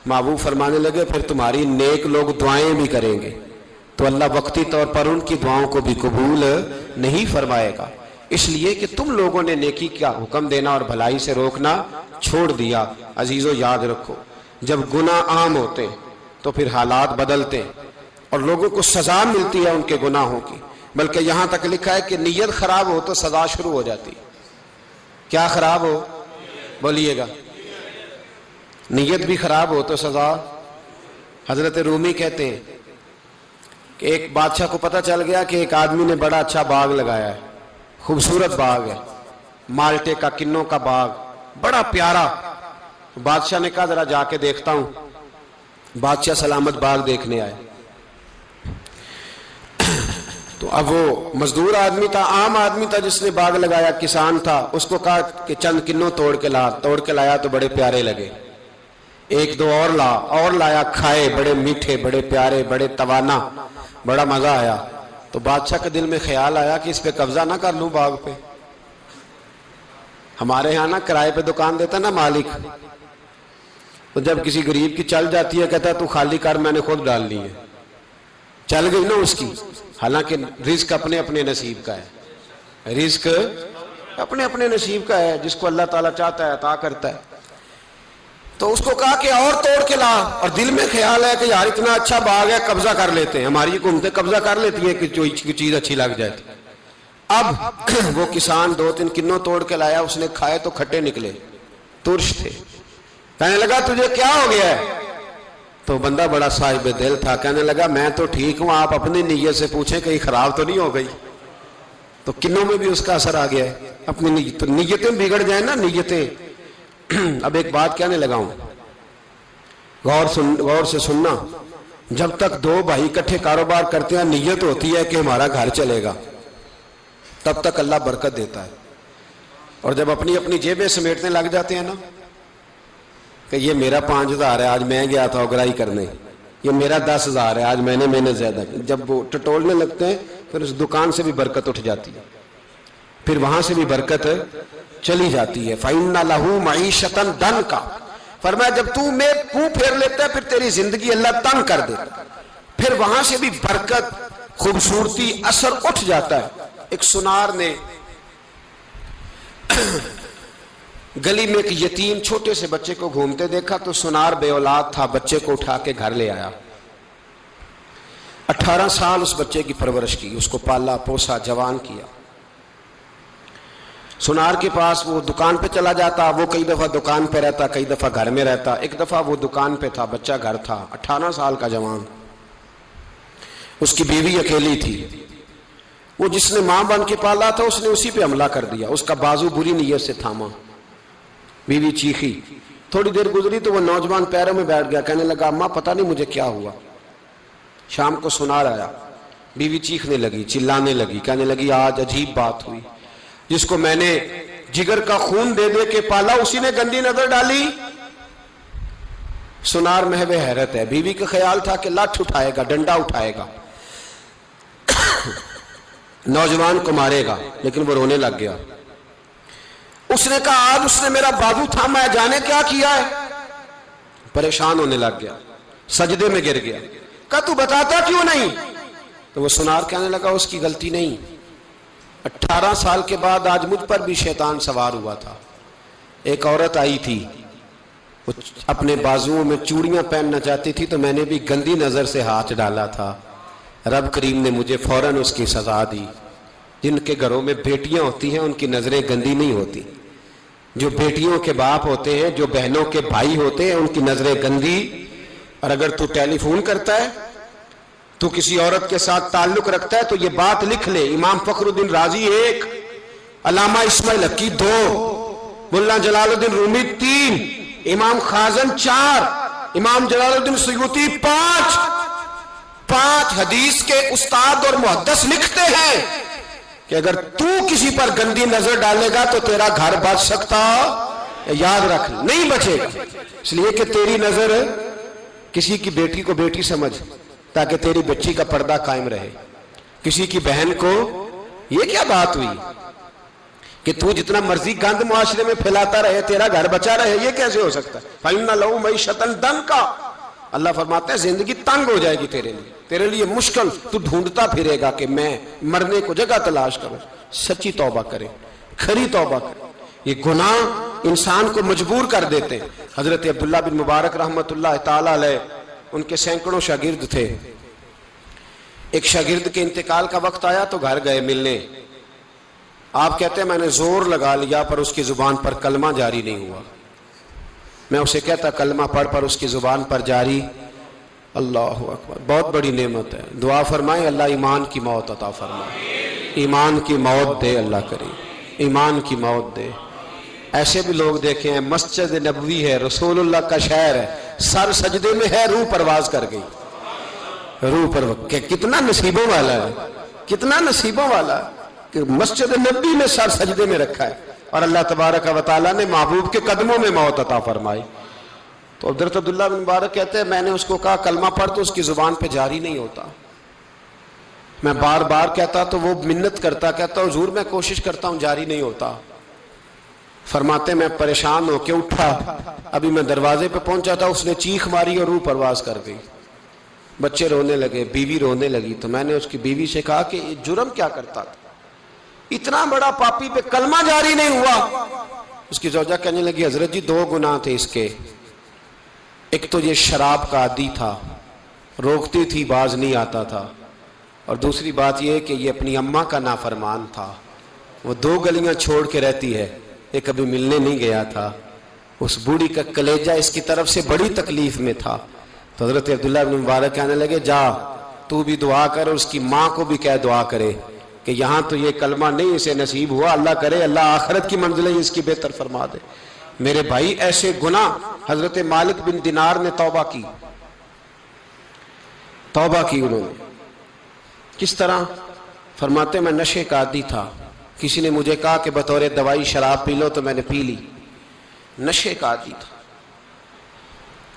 محبوب فرمانے لگے پھر تمہاری نیک لوگ دعائیں بھی کریں گے تو اللہ وقتی طور پر ان کی دعاؤں کو بھی قبول نہیں فرمائے گا، اس لیے کہ تم لوگوں نے نیکی کا حکم دینا اور بھلائی سے روکنا چھوڑ دیا. عزیزو یاد رکھو جب گناہ عام ہوتے تو پھر حالات بدلتے اور لوگوں کو سزا ملتی ہے ان کے گناہوں کی. بلکہ یہاں تک لکھا ہے کہ نیت خراب ہو تو سزا شروع ہو جاتی. کیا خراب ہو؟ بولیے گا. نیت بھی خراب ہو تو سزا. حضرت رومی کہتے ہیں کہ ایک بادشاہ کو پتہ چل گیا کہ ایک آدمی نے بڑا اچھا باغ لگایا ہے، خوبصورت باغ ہے، مالٹے کا، کنوں کا باغ، بڑا پیارا. بادشاہ نے کہا ذرا جا کے دیکھتا ہوں. بادشاہ سلامت باغ دیکھنے آئے تو اب وہ مزدور آدمی تھا، عام آدمی تھا جس نے باغ لگایا، کسان تھا. اس کو کہا کہ چند کنوں توڑ کے لایا تو بڑے پیارے لگے. 1-2 اور لایا، کھائے، بڑے میٹھے، بڑے پیارے، بڑے توانا، بڑا مزہ آیا. تو بادشاہ کے دل میں خیال آیا کہ اس پہ قبضہ نہ کر لوں باغ پہ. ہمارے یہاں نا کرائے پہ دکان دیتا نا مالک، تو جب کسی غریب کی چل جاتی ہے کہتا ہے تو خالی کر، میں نے خود ڈال لی ہے. چل گئی نا اس کی. حالانکہ رزق اپنے اپنے نصیب کا ہے، رزق اپنے اپنے نصیب کا ہے، جس کو اللہ تعالیٰ چاہتا ہے عطا کرتا ہے. تو اس کو کہا کہ اور توڑ کے لا، اور دل میں خیال ہے کہ یار اتنا اچھا باغ ہے قبضہ کر لیتے ہیں. ہماری حکومتیں قبضہ کر لیتی ہیں کہ کوئی چیز اچھی لگ جائے. اب وہ کسان 2-3 کنوں توڑ کے لایا، اس نے کھائے تو کھٹے نکلے، ترش تھے. کہنے لگا تجھے کیا ہو گیا ہے؟ تو بندہ بڑا صاحب دل تھا، کہنے لگا میں تو ٹھیک ہوں، آپ اپنی نیت سے پوچھیں کہیں خراب تو نہیں ہو گئی. تو کنوں میں بھی اس کا اثر آ گیا ہے. اپنی نیت، تو نیتیں بگڑ جائیں نا نیتیں. اب ایک بات کہنے لگا ہوں، غور سے سننا. جب تک 2 بھائی اکٹھے کاروبار کرتے ہیں نیت ہوتی ہے کہ ہمارا گھر چلے گا، تب تک اللہ برکت دیتا ہے. اور جب اپنی اپنی جیبیں سمیٹنے لگ جاتے ہیں نا کہ یہ میرا 5000 ہے، آج میں گیا تھا اگرائی کرنے، یہ میرا 10,000 ہے، آج میں نے زیادہ کی. جب وہ ٹٹولنے لگتے ہیں پھر اس دکان سے بھی برکت اٹھ جاتی ہے، پھر وہاں سے بھی برکت چلی جاتی ہے. فَإِنَّ لَهُ مَعِيشَةً ضَنْكَ، فرمایا جب تو میں منہ پھیر لیتا ہے پھر تیری زندگی اللہ تنگ کر دیتا، پھر وہاں سے بھی برکت، خوبصورتی، اثر اٹھ جاتا ہے۔ ایک سنار نے گلی میں ایک یتیم چھوٹے سے بچے کو گھومتے دیکھا تو سنار بے اولاد تھا، بچے کو اٹھا کے گھر لے آیا، 18 سال اس بچے کی پرورش کی، اس کو پالا پوسا جوان کیا۔ سنار کے پاس وہ دکان پہ چلا جاتا، وہ کئی دفعہ دکان پہ رہتا، کئی دفعہ گھر میں رہتا۔ ایک دفعہ وہ دکان پہ تھا، بچہ گھر تھا، 18 سال کا جوان، اس کی بیوی اکیلی تھی۔ وہ جس نے ماں بن کے پالا تھا اس نے اسی پہ حملہ کر دیا، اس کا بازو بری نیت سے تھاما، بیوی چیخی۔ تھوڑی دیر گزری تو وہ نوجوان پیروں میں بیٹھ گیا، کہنے لگا اماں پتہ نہیں مجھے کیا ہوا۔ شام کو سنار آیا، بیوی چیخنے لگی، چلانے لگی، کہنے لگی آج عجیب بات ہوئی، جس کو میں نے جگر کا خون دے دے کے پالا اسی نے گندی نظر ڈالی۔ سنار محو حیرت ہے، بیوی کا خیال تھا کہ لاٹھ اٹھائے گا، ڈنڈا اٹھائے گا، نوجوان کو مارے گا، لیکن وہ رونے لگ گیا۔ اس نے کہا آج اس نے میرا بازو تھاما ہے، جانے کیا کیا ہے، پریشان ہونے لگ گیا، سجدے میں گر گیا۔ کہا تو بتاتا کیوں نہیں؟ تو وہ سنار کہنے لگا اس کی غلطی نہیں، 18 سال کے بعد آج مجھ پر بھی شیطان سوار ہوا تھا۔ ایک عورت آئی تھی، وہ اپنے بازوؤں میں چوڑیاں پہننا چاہتی تھی تو میں نے بھی گندی نظر سے ہاتھ ڈالا تھا، رب کریم نے مجھے فوراً اس کی سزا دی۔ جن کے گھروں میں بیٹیاں ہوتی ہیں ان کی نظریں گندی نہیں ہوتی، جو بیٹیوں کے باپ ہوتے ہیں، جو بہنوں کے بھائی ہوتے ہیں، ان کی نظریں گندی۔ اور اگر تو ٹیلی فون کرتا ہے، تو کسی عورت کے ساتھ تعلق رکھتا ہے تو یہ بات لکھ لے، امام فخر الدین رازی 1، علامہ اسماعیل حقی 2، ملا جلال الدین رومی 3، امام خازن 4، امام جلال الدین سیوطی 5 حدیث کے استاد اور محدث لکھتے ہیں کہ اگر تو کسی پر گندی نظر ڈالے گا تو تیرا گھر بچ سکتا، یاد رکھ نہیں بچے گا، اس لیے کہ تیری نظر کسی کی بیٹی کو بیٹی سمجھ تاکہ تیری بچی کا پردہ قائم رہے، کسی کی بہن کو۔ یہ کیا بات ہوئی کہ تو جتنا مرضی گند معاشرے میں پھیلاتا رہے تیرا گھر بچا رہے، یہ کیسے ہو سکتا ہے؟ فَإِنَّ لَهُ مَعِيشَةً ضَنْكَ، اللہ فرماتا ہے زندگی تنگ ہو جائے گی تیرے لیے مشکل، تو ڈھونڈتا پھرے گا کہ میں مرنے کو جگہ تلاش کروں۔ سچی توبہ کرے، کھری توبہ کرے۔ یہ گناہ انسان کو مجبور کر دیتے ہیں۔ حضرت عبداللہ بن مبارک رحمت اللہ تعالی علیہ، ان کے سینکڑوں شاگرد تھے، ایک شاگرد کے انتقال کا وقت آیا تو گھر گئے ملنے۔ آپ کہتے ہیں میں نے زور لگا لیا پر اس کی زبان پر کلمہ جاری نہیں ہوا۔ میں اسے کہتا کلمہ پڑھ پر اس کی زبان پر جاری۔ اللہ اکبر، بہت بڑی نعمت ہے، دعا فرمائیں اللہ ایمان کی موت عطا فرمائے، ایمان کی موت دے اللہ کریم، ایمان کی موت دے۔ ایسے بھی لوگ دیکھے ہیں، مسجد نبوی ہے، رسول اللہ کا شہر ہے، سر سجدے میں ہے، روح پرواز کر گئی، روح پرواز۔ کتنا نصیبوں والا ہے، کتنا نصیبوں والا ہے کہ مسجد نبوی میں سر سجدے میں رکھا ہے اور اللہ تبارک و تعالیٰ نے محبوب کے قدموں میں موت عطا فرمائی۔ تو حضرت عبداللہ بن مبارک کہتے ہیں میں نے اس کو کہا کلمہ پڑھ تو اس کی زبان پہ جاری نہیں ہوتا۔ میں بار بار کہتا تو وہ منت کرتا، کہتا حضور میں کوشش کرتا ہوں جاری نہیں ہوتا۔ فرماتے میں پریشان ہو کے اٹھا، ابھی میں دروازے پہ پہنچا تھا اس نے چیخ ماری اور روح پرواز کر گئی۔ بچے رونے لگے، بیوی رونے لگی، تو میں نے اس کی بیوی سے کہا کہ یہ جرم کیا کرتا تھا، اتنا بڑا پاپی پہ کلمہ جاری نہیں ہوا۔ اس کی زوجہ کہنے لگی حضرت جی 2 گناہ تھے اس کے، ایک تو یہ شراب کا عادی تھا، روکتی تھی باز نہیں آتا تھا، اور دوسری بات یہ کہ یہ اپنی اماں کا نافرمان تھا، وہ 2 گلیاں چھوڑ کے رہتی ہے، یہ کبھی ملنے نہیں گیا تھا، اس بوڑھی کا کلیجہ اس کی طرف سے بڑی تکلیف میں تھا۔ تو حضرت عبداللہ بن مبارک کہنے لگے جا تو بھی دعا کر اور اس کی ماں کو بھی کہہ دعا کرے کہ یہاں تو یہ کلمہ نہیں اسے نصیب ہوا، اللہ کرے اللہ آخرت کی منزلیں اس کی بہتر فرما دے۔ میرے بھائی ایسے گناہ، حضرت مالک بن دینار نے توبہ کی، توبہ کی انہوں نے۔ کس طرح؟ فرماتے میں نشے کا عادی تھا، کسی نے مجھے کہا کہ بطور دوائی شراب پی لو تو میں نے پی لی، نشے کا عادی تھا،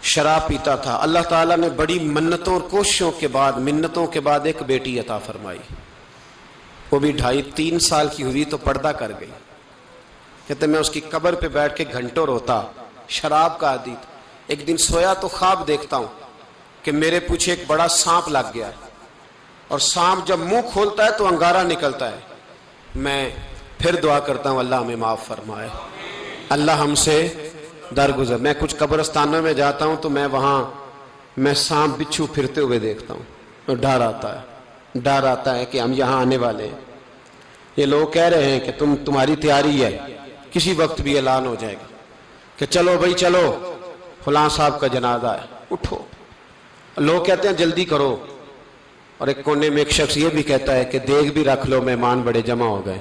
شراب پیتا تھا۔ اللہ تعالیٰ نے بڑی منتوں اور کوششوں کے بعد، منتوں کے بعد ایک بیٹی عطا فرمائی، وہ بھی 2.5-3 سال کی ہوئی تو پردہ کر گئی۔ کہتے میں اس کی قبر پہ بیٹھ کے گھنٹوں روتا، شراب کا عادی تھا۔ ایک دن سویا تو خواب دیکھتا ہوں کہ میرے پیچھے ایک بڑا سانپ لگ گیا ہے، اور سانپ جب منہ کھولتا ہے تو انگارہ نکلتا ہے. میں پھر دعا کرتا ہوں اللہ ہمیں معاف فرمائے، اللہ ہم سے درگزر. میں کچھ قبرستانوں میں جاتا ہوں تو میں سانپ بچھو پھرتے ہوئے دیکھتا ہوں اور ڈر آتا ہے کہ ہم یہاں آنے والے ہیں. یہ لوگ کہہ رہے ہیں کہ تمہاری تیاری ہے، کسی وقت بھی اعلان ہو جائے گا کہ چلو بھائی چلو فلاں صاحب کا جنازہ ہے، اٹھو. لوگ کہتے ہیں جلدی کرو، اور ایک کونے میں ایک شخص یہ بھی کہتا ہے کہ دیگ بھی رکھ لو، مہمان بڑے جمع ہو گئے.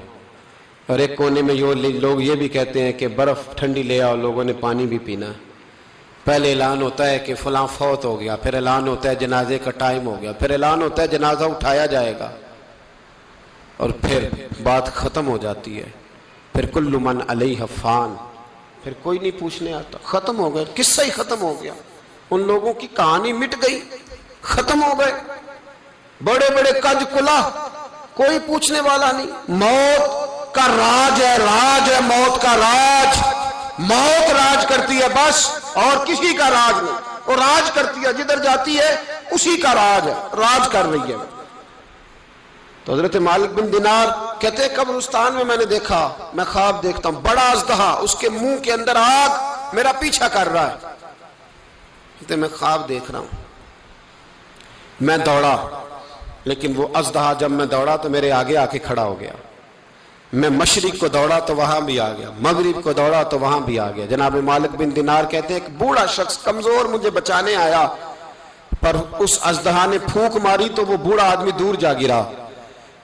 اور ایک کونے میں لوگ یہ بھی کہتے ہیں کہ برف ٹھنڈی لے آؤ، لوگوں نے پانی بھی پینا. پہلے اعلان ہوتا ہے کہ فلاں فوت ہو گیا، پھر اعلان ہوتا ہے جنازے کا ٹائم ہو گیا، پھر اعلان ہوتا ہے جنازہ اٹھایا جائے گا، اور پھر بات ختم ہو جاتی ہے. پھر کل من علیہ فان، پھر کوئی نہیں پوچھنے آتا. ختم ہو گئے، قصہ ہی ختم ہو گیا. ان لوگوں کی کہانی مٹ گئی، ختم ہو گئے. بڑے بڑے کج کلا، کوئی پوچھنے والا نہیں. موت کا راج ہے موت کا راج. موت راج کرتی ہے بس، اور کسی کا راج نہیں. اور راج کرتی ہے، جدھر جاتی ہے اسی کا راج ہے، راج کر رہی ہے. تو حضرت مالک بن دینار کہتے ہیں قبرستان میں نے دیکھا، میں خواب دیکھتا ہوں بڑا اژدہا، اس کے منہ کے اندر آگ میرا پیچھا کر رہا ہے. کہتے میں خواب دیکھ رہا ہوں. میں دوڑا، لیکن وہ اژدہا جب میں دوڑا تو میرے آگے آ کے کھڑا ہو گیا. میں مشرق کو دوڑا تو وہاں بھی آ گیا، مغرب کو دوڑا تو وہاں بھی آ گیا. جناب مالک بن دینار کہتے ہیں ایک بوڑھا شخص کمزور مجھے بچانے آیا، پر اس اژدہا نے پھونک ماری تو وہ بوڑھا آدمی دور جا گرا.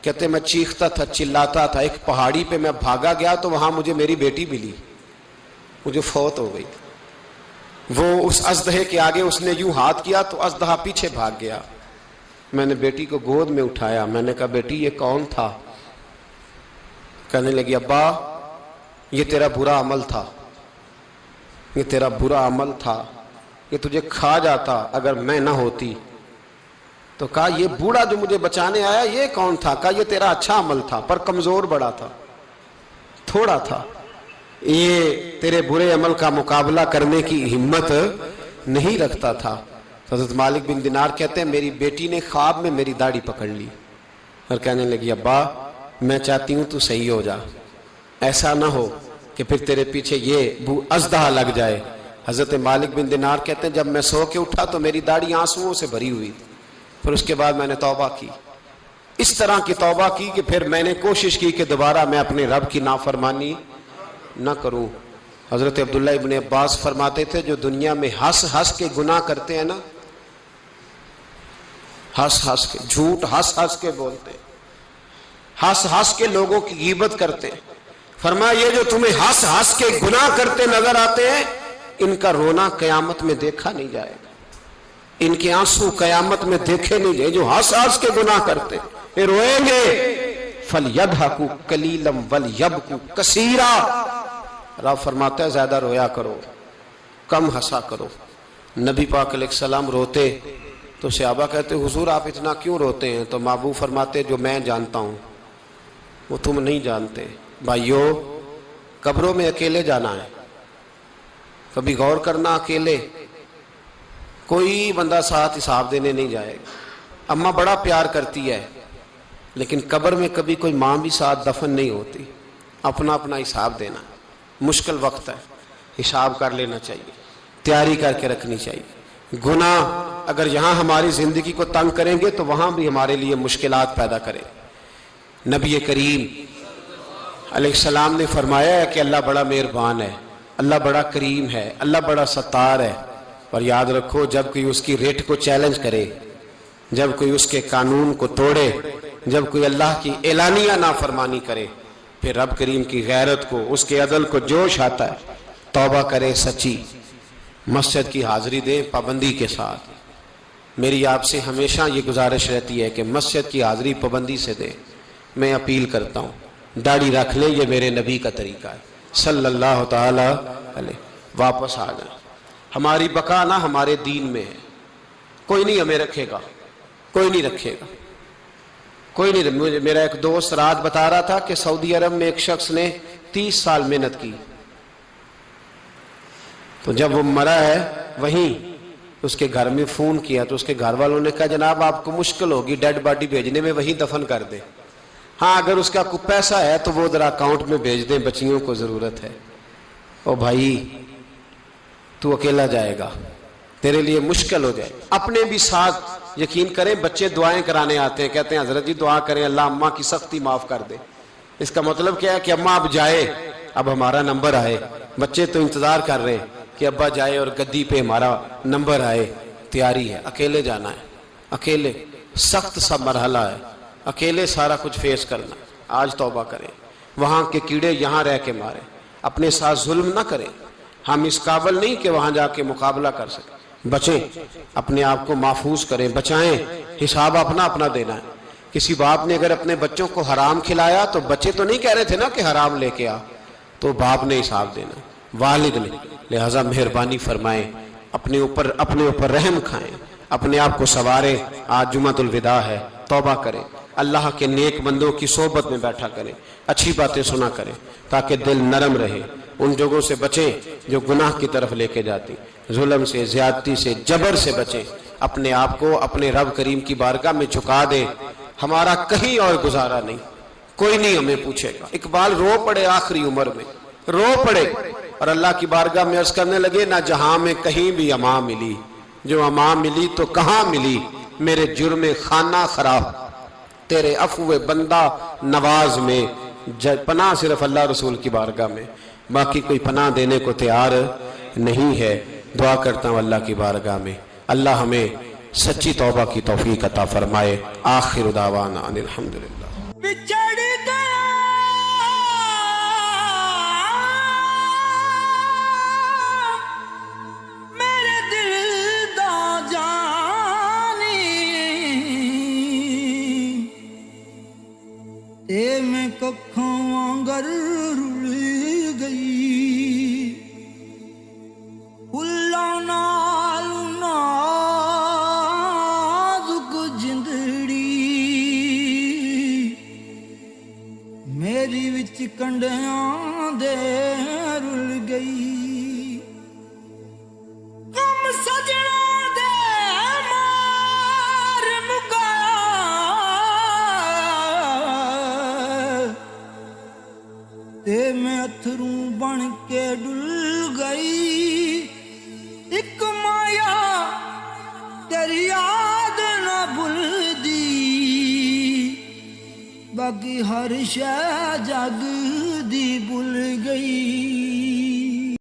کہتے میں چیختا تھا، چلاتا تھا. ایک پہاڑی پہ میں بھاگا گیا تو وہاں مجھے میری بیٹی ملی، مجھے فوت ہو گئی. وہ اس اژدہے کے آگے اس نے یوں ہاتھ کیا تو اژدہا پیچھے بھاگ گیا. میں نے بیٹی کو گود میں اٹھایا، میں نے کہا بیٹی یہ کون تھا؟ کہنے لگی ابا یہ تیرا برا عمل تھا، یہ تیرا برا عمل تھا، یہ تجھے کھا جاتا اگر میں نہ ہوتی. تو کہا یہ بوڑھا جو مجھے بچانے آیا یہ کون تھا؟ کہا یہ تیرا اچھا عمل تھا، پر کمزور بڑا تھا، تھوڑا تھا، یہ تیرے برے عمل کا مقابلہ کرنے کی ہمت نہیں رکھتا تھا. حضرت مالک بن دینار کہتے ہیں میری بیٹی نے خواب میں میری داڑھی پکڑ لی اور کہنے لگی ابا میں چاہتی ہوں تو صحیح ہو جا، ایسا نہ ہو کہ پھر تیرے پیچھے یہ اژدہا لگ جائے. حضرت مالک بن دینار کہتے ہیں جب میں سو کے اٹھا تو میری داڑھی آنسوؤں سے بھری ہوئی. پھر اس کے بعد میں نے توبہ کی، اس طرح کی توبہ کی کہ پھر میں نے کوشش کی کہ دوبارہ میں اپنے رب کی نافرمانی نہ کروں. حضرت عبداللہ ابن عباس فرماتے تھے جو دنیا میں ہنس ہنس کے گناہ کرتے ہیں نا، ہنس ہنس کے جھوٹ ہنس ہنس کے بولتے ہیں، ہنس ہنس کے لوگوں کی غیبت کرتے ہیں، فرمایا یہ جو تمہیں ہنس ہنس کے گناہ کرتے نظر آتے ہیں ان کا رونا قیامت میں دیکھا نہیں جائے گا، ان کے آنسو قیامت میں دیکھے نہیں جائے. جو ہنس ہنس کے گناہ کرتے یہ روئیں گے. فَلْيَضْحَكُوا قَلِيلًا وَلْيَبْكُوا كَثِيرًا. رب فرماتا ہے زیادہ رویا کرو، کم ہنسا کرو. نبی پاک علیہ السلام روتے تو صحابہ کہتے حضور آپ اتنا کیوں روتے ہیں؟ تو محبوب فرماتے جو میں جانتا ہوں وہ تم نہیں جانتے. بھائیو قبروں میں اکیلے جانا ہے، کبھی غور کرنا، اکیلے کوئی بندہ ساتھ حساب دینے نہیں جائے گا. اماں بڑا پیار کرتی ہے لیکن قبر میں کبھی کوئی ماں بھی ساتھ دفن نہیں ہوتی. اپنا اپنا حساب دینا، مشکل وقت ہے، حساب کر لینا چاہیے، تیاری کر کے رکھنی چاہیے. گناہ اگر یہاں ہماری زندگی کو تنگ کریں گے تو وہاں بھی ہمارے لیے مشکلات پیدا کریں. نبی کریم علیہ السلام نے فرمایا ہے کہ اللہ بڑا مہربان ہے، اللہ بڑا کریم ہے، اللہ بڑا ستار ہے. اور یاد رکھو جب کوئی اس کی ریٹ کو چیلنج کرے، جب کوئی اس کے قانون کو توڑے، جب کوئی اللہ کی اعلانیہ نافرمانی کرے، پھر رب کریم کی غیرت کو، اس کے عدل کو جوش آتا ہے. توبہ کرے سچی، مسجد کی حاضری دیں پابندی کے ساتھ. میری آپ سے ہمیشہ یہ گزارش رہتی ہے کہ مسجد کی حاضری پابندی سے دیں. میں اپیل کرتا ہوں داڑھی رکھ لیں، یہ میرے نبی کا طریقہ ہے صلی اللہ تعالی علیہ. واپس آ جائیں. ہماری بقا نہ ہمارے دین میں ہے. کوئی نہیں ہمیں رکھے گا، کوئی نہیں رکھے گا، کوئی نہیں. میرا ایک دوست رات بتا رہا تھا کہ سعودی عرب میں ایک شخص نے 30 سال محنت کی، تو جب وہ مرا ہے وہیں اس کے گھر میں فون کیا تو اس کے گھر والوں نے کہا جناب آپ کو مشکل ہوگی ڈیڈ باڈی بھیجنے میں، وہیں دفن کر دیں، ہاں اگر اس کا کوئی پیسہ ہے تو وہ ذرا اکاؤنٹ میں بھیج دیں، بچیوں کو ضرورت ہے۔ او بھائی تو اکیلا جائے گا، تیرے لیے مشکل ہو جائے۔ اپنے بھی ساتھ یقین کریں، بچے دعائیں کرانے آتے ہیں، کہتے ہیں حضرت جی دعا کریں اللہ اماں کی سختی معاف کر دے۔ اس کا مطلب کیا ہے کہ اماں اب جائے، اب ہمارا نمبر آئے۔ بچے تو انتظار کر رہے ہیں کہ ابا جائے اور گدی پہ ہمارا نمبر آئے، تیاری ہے۔ اکیلے جانا ہے، اکیلے، سخت سا مرحلہ ہے، اکیلے سارا کچھ فیس کرنا۔ آج توبہ کریں، وہاں کے کیڑے یہاں رہ کے مارے، اپنے ساتھ ظلم نہ کریں۔ ہم اس قابل نہیں کہ وہاں جا کے مقابلہ کر سکیں، بچیں، اپنے آپ کو محفوظ کریں، بچائیں، حساب اپنا اپنا دینا ہے۔ کسی باپ نے اگر اپنے بچوں کو حرام کھلایا تو بچے تو نہیں کہہ رہے تھے نا کہ حرام لے کے آ، تو باپ نے حساب دینا، والد نے۔ لہٰذا مہربانی فرمائیں، اپنے اوپر رحم کھائیں، اپنے آپ کو سنواریں۔ آج جمعۃ الوداع ہے، توبہ کریں، اللہ کے نیک بندوں کی صحبت میں بیٹھا کریں، اچھی باتیں سنا کریں تاکہ دل نرم رہے۔ ان جگہوں سے بچیں جو گناہ کی طرف لے کے جاتی، ظلم سے، زیادتی سے، جبر سے بچیں۔ اپنے آپ کو اپنے رب کریم کی بارگاہ میں جھکا دیں۔ ہمارا کہیں اور گزارا نہیں، کوئی نہیں ہمیں پوچھے گا۔ اقبال رو پڑے آخری عمر میں، رو پڑے اور اللہ کی بارگاہ میں عرض کرنے لگے، نہ جہاں میں کہیں بھی امان ملی، جو امان ملی تو کہاں ملی، میرے جرم خانہ خراب، تیرے عفو بندہ نواز میں، پناہ صرف اللہ رسول کی بارگاہ میں، باقی کوئی پناہ دینے کو تیار نہیں ہے۔ دعا کرتا ہوں اللہ کی بارگاہ میں اللہ ہمیں سچی توبہ کی توفیق عطا فرمائے۔ آخر دعوانا ان الحمدللہ۔ بچڑ گیا میرے دل دا جانی، تے میں ککھاں وانگر رل گئی، پھلاں نال نازک جندڑی میری وچ کنڈیاں دے رل گئی، غم سجنا دے مار مکا، تے میں اتھروں بن کے ڈل گئی، ایک مایا تیری یاد نہ بھلدی، باقی ہر شے جگ دی بھل گئی۔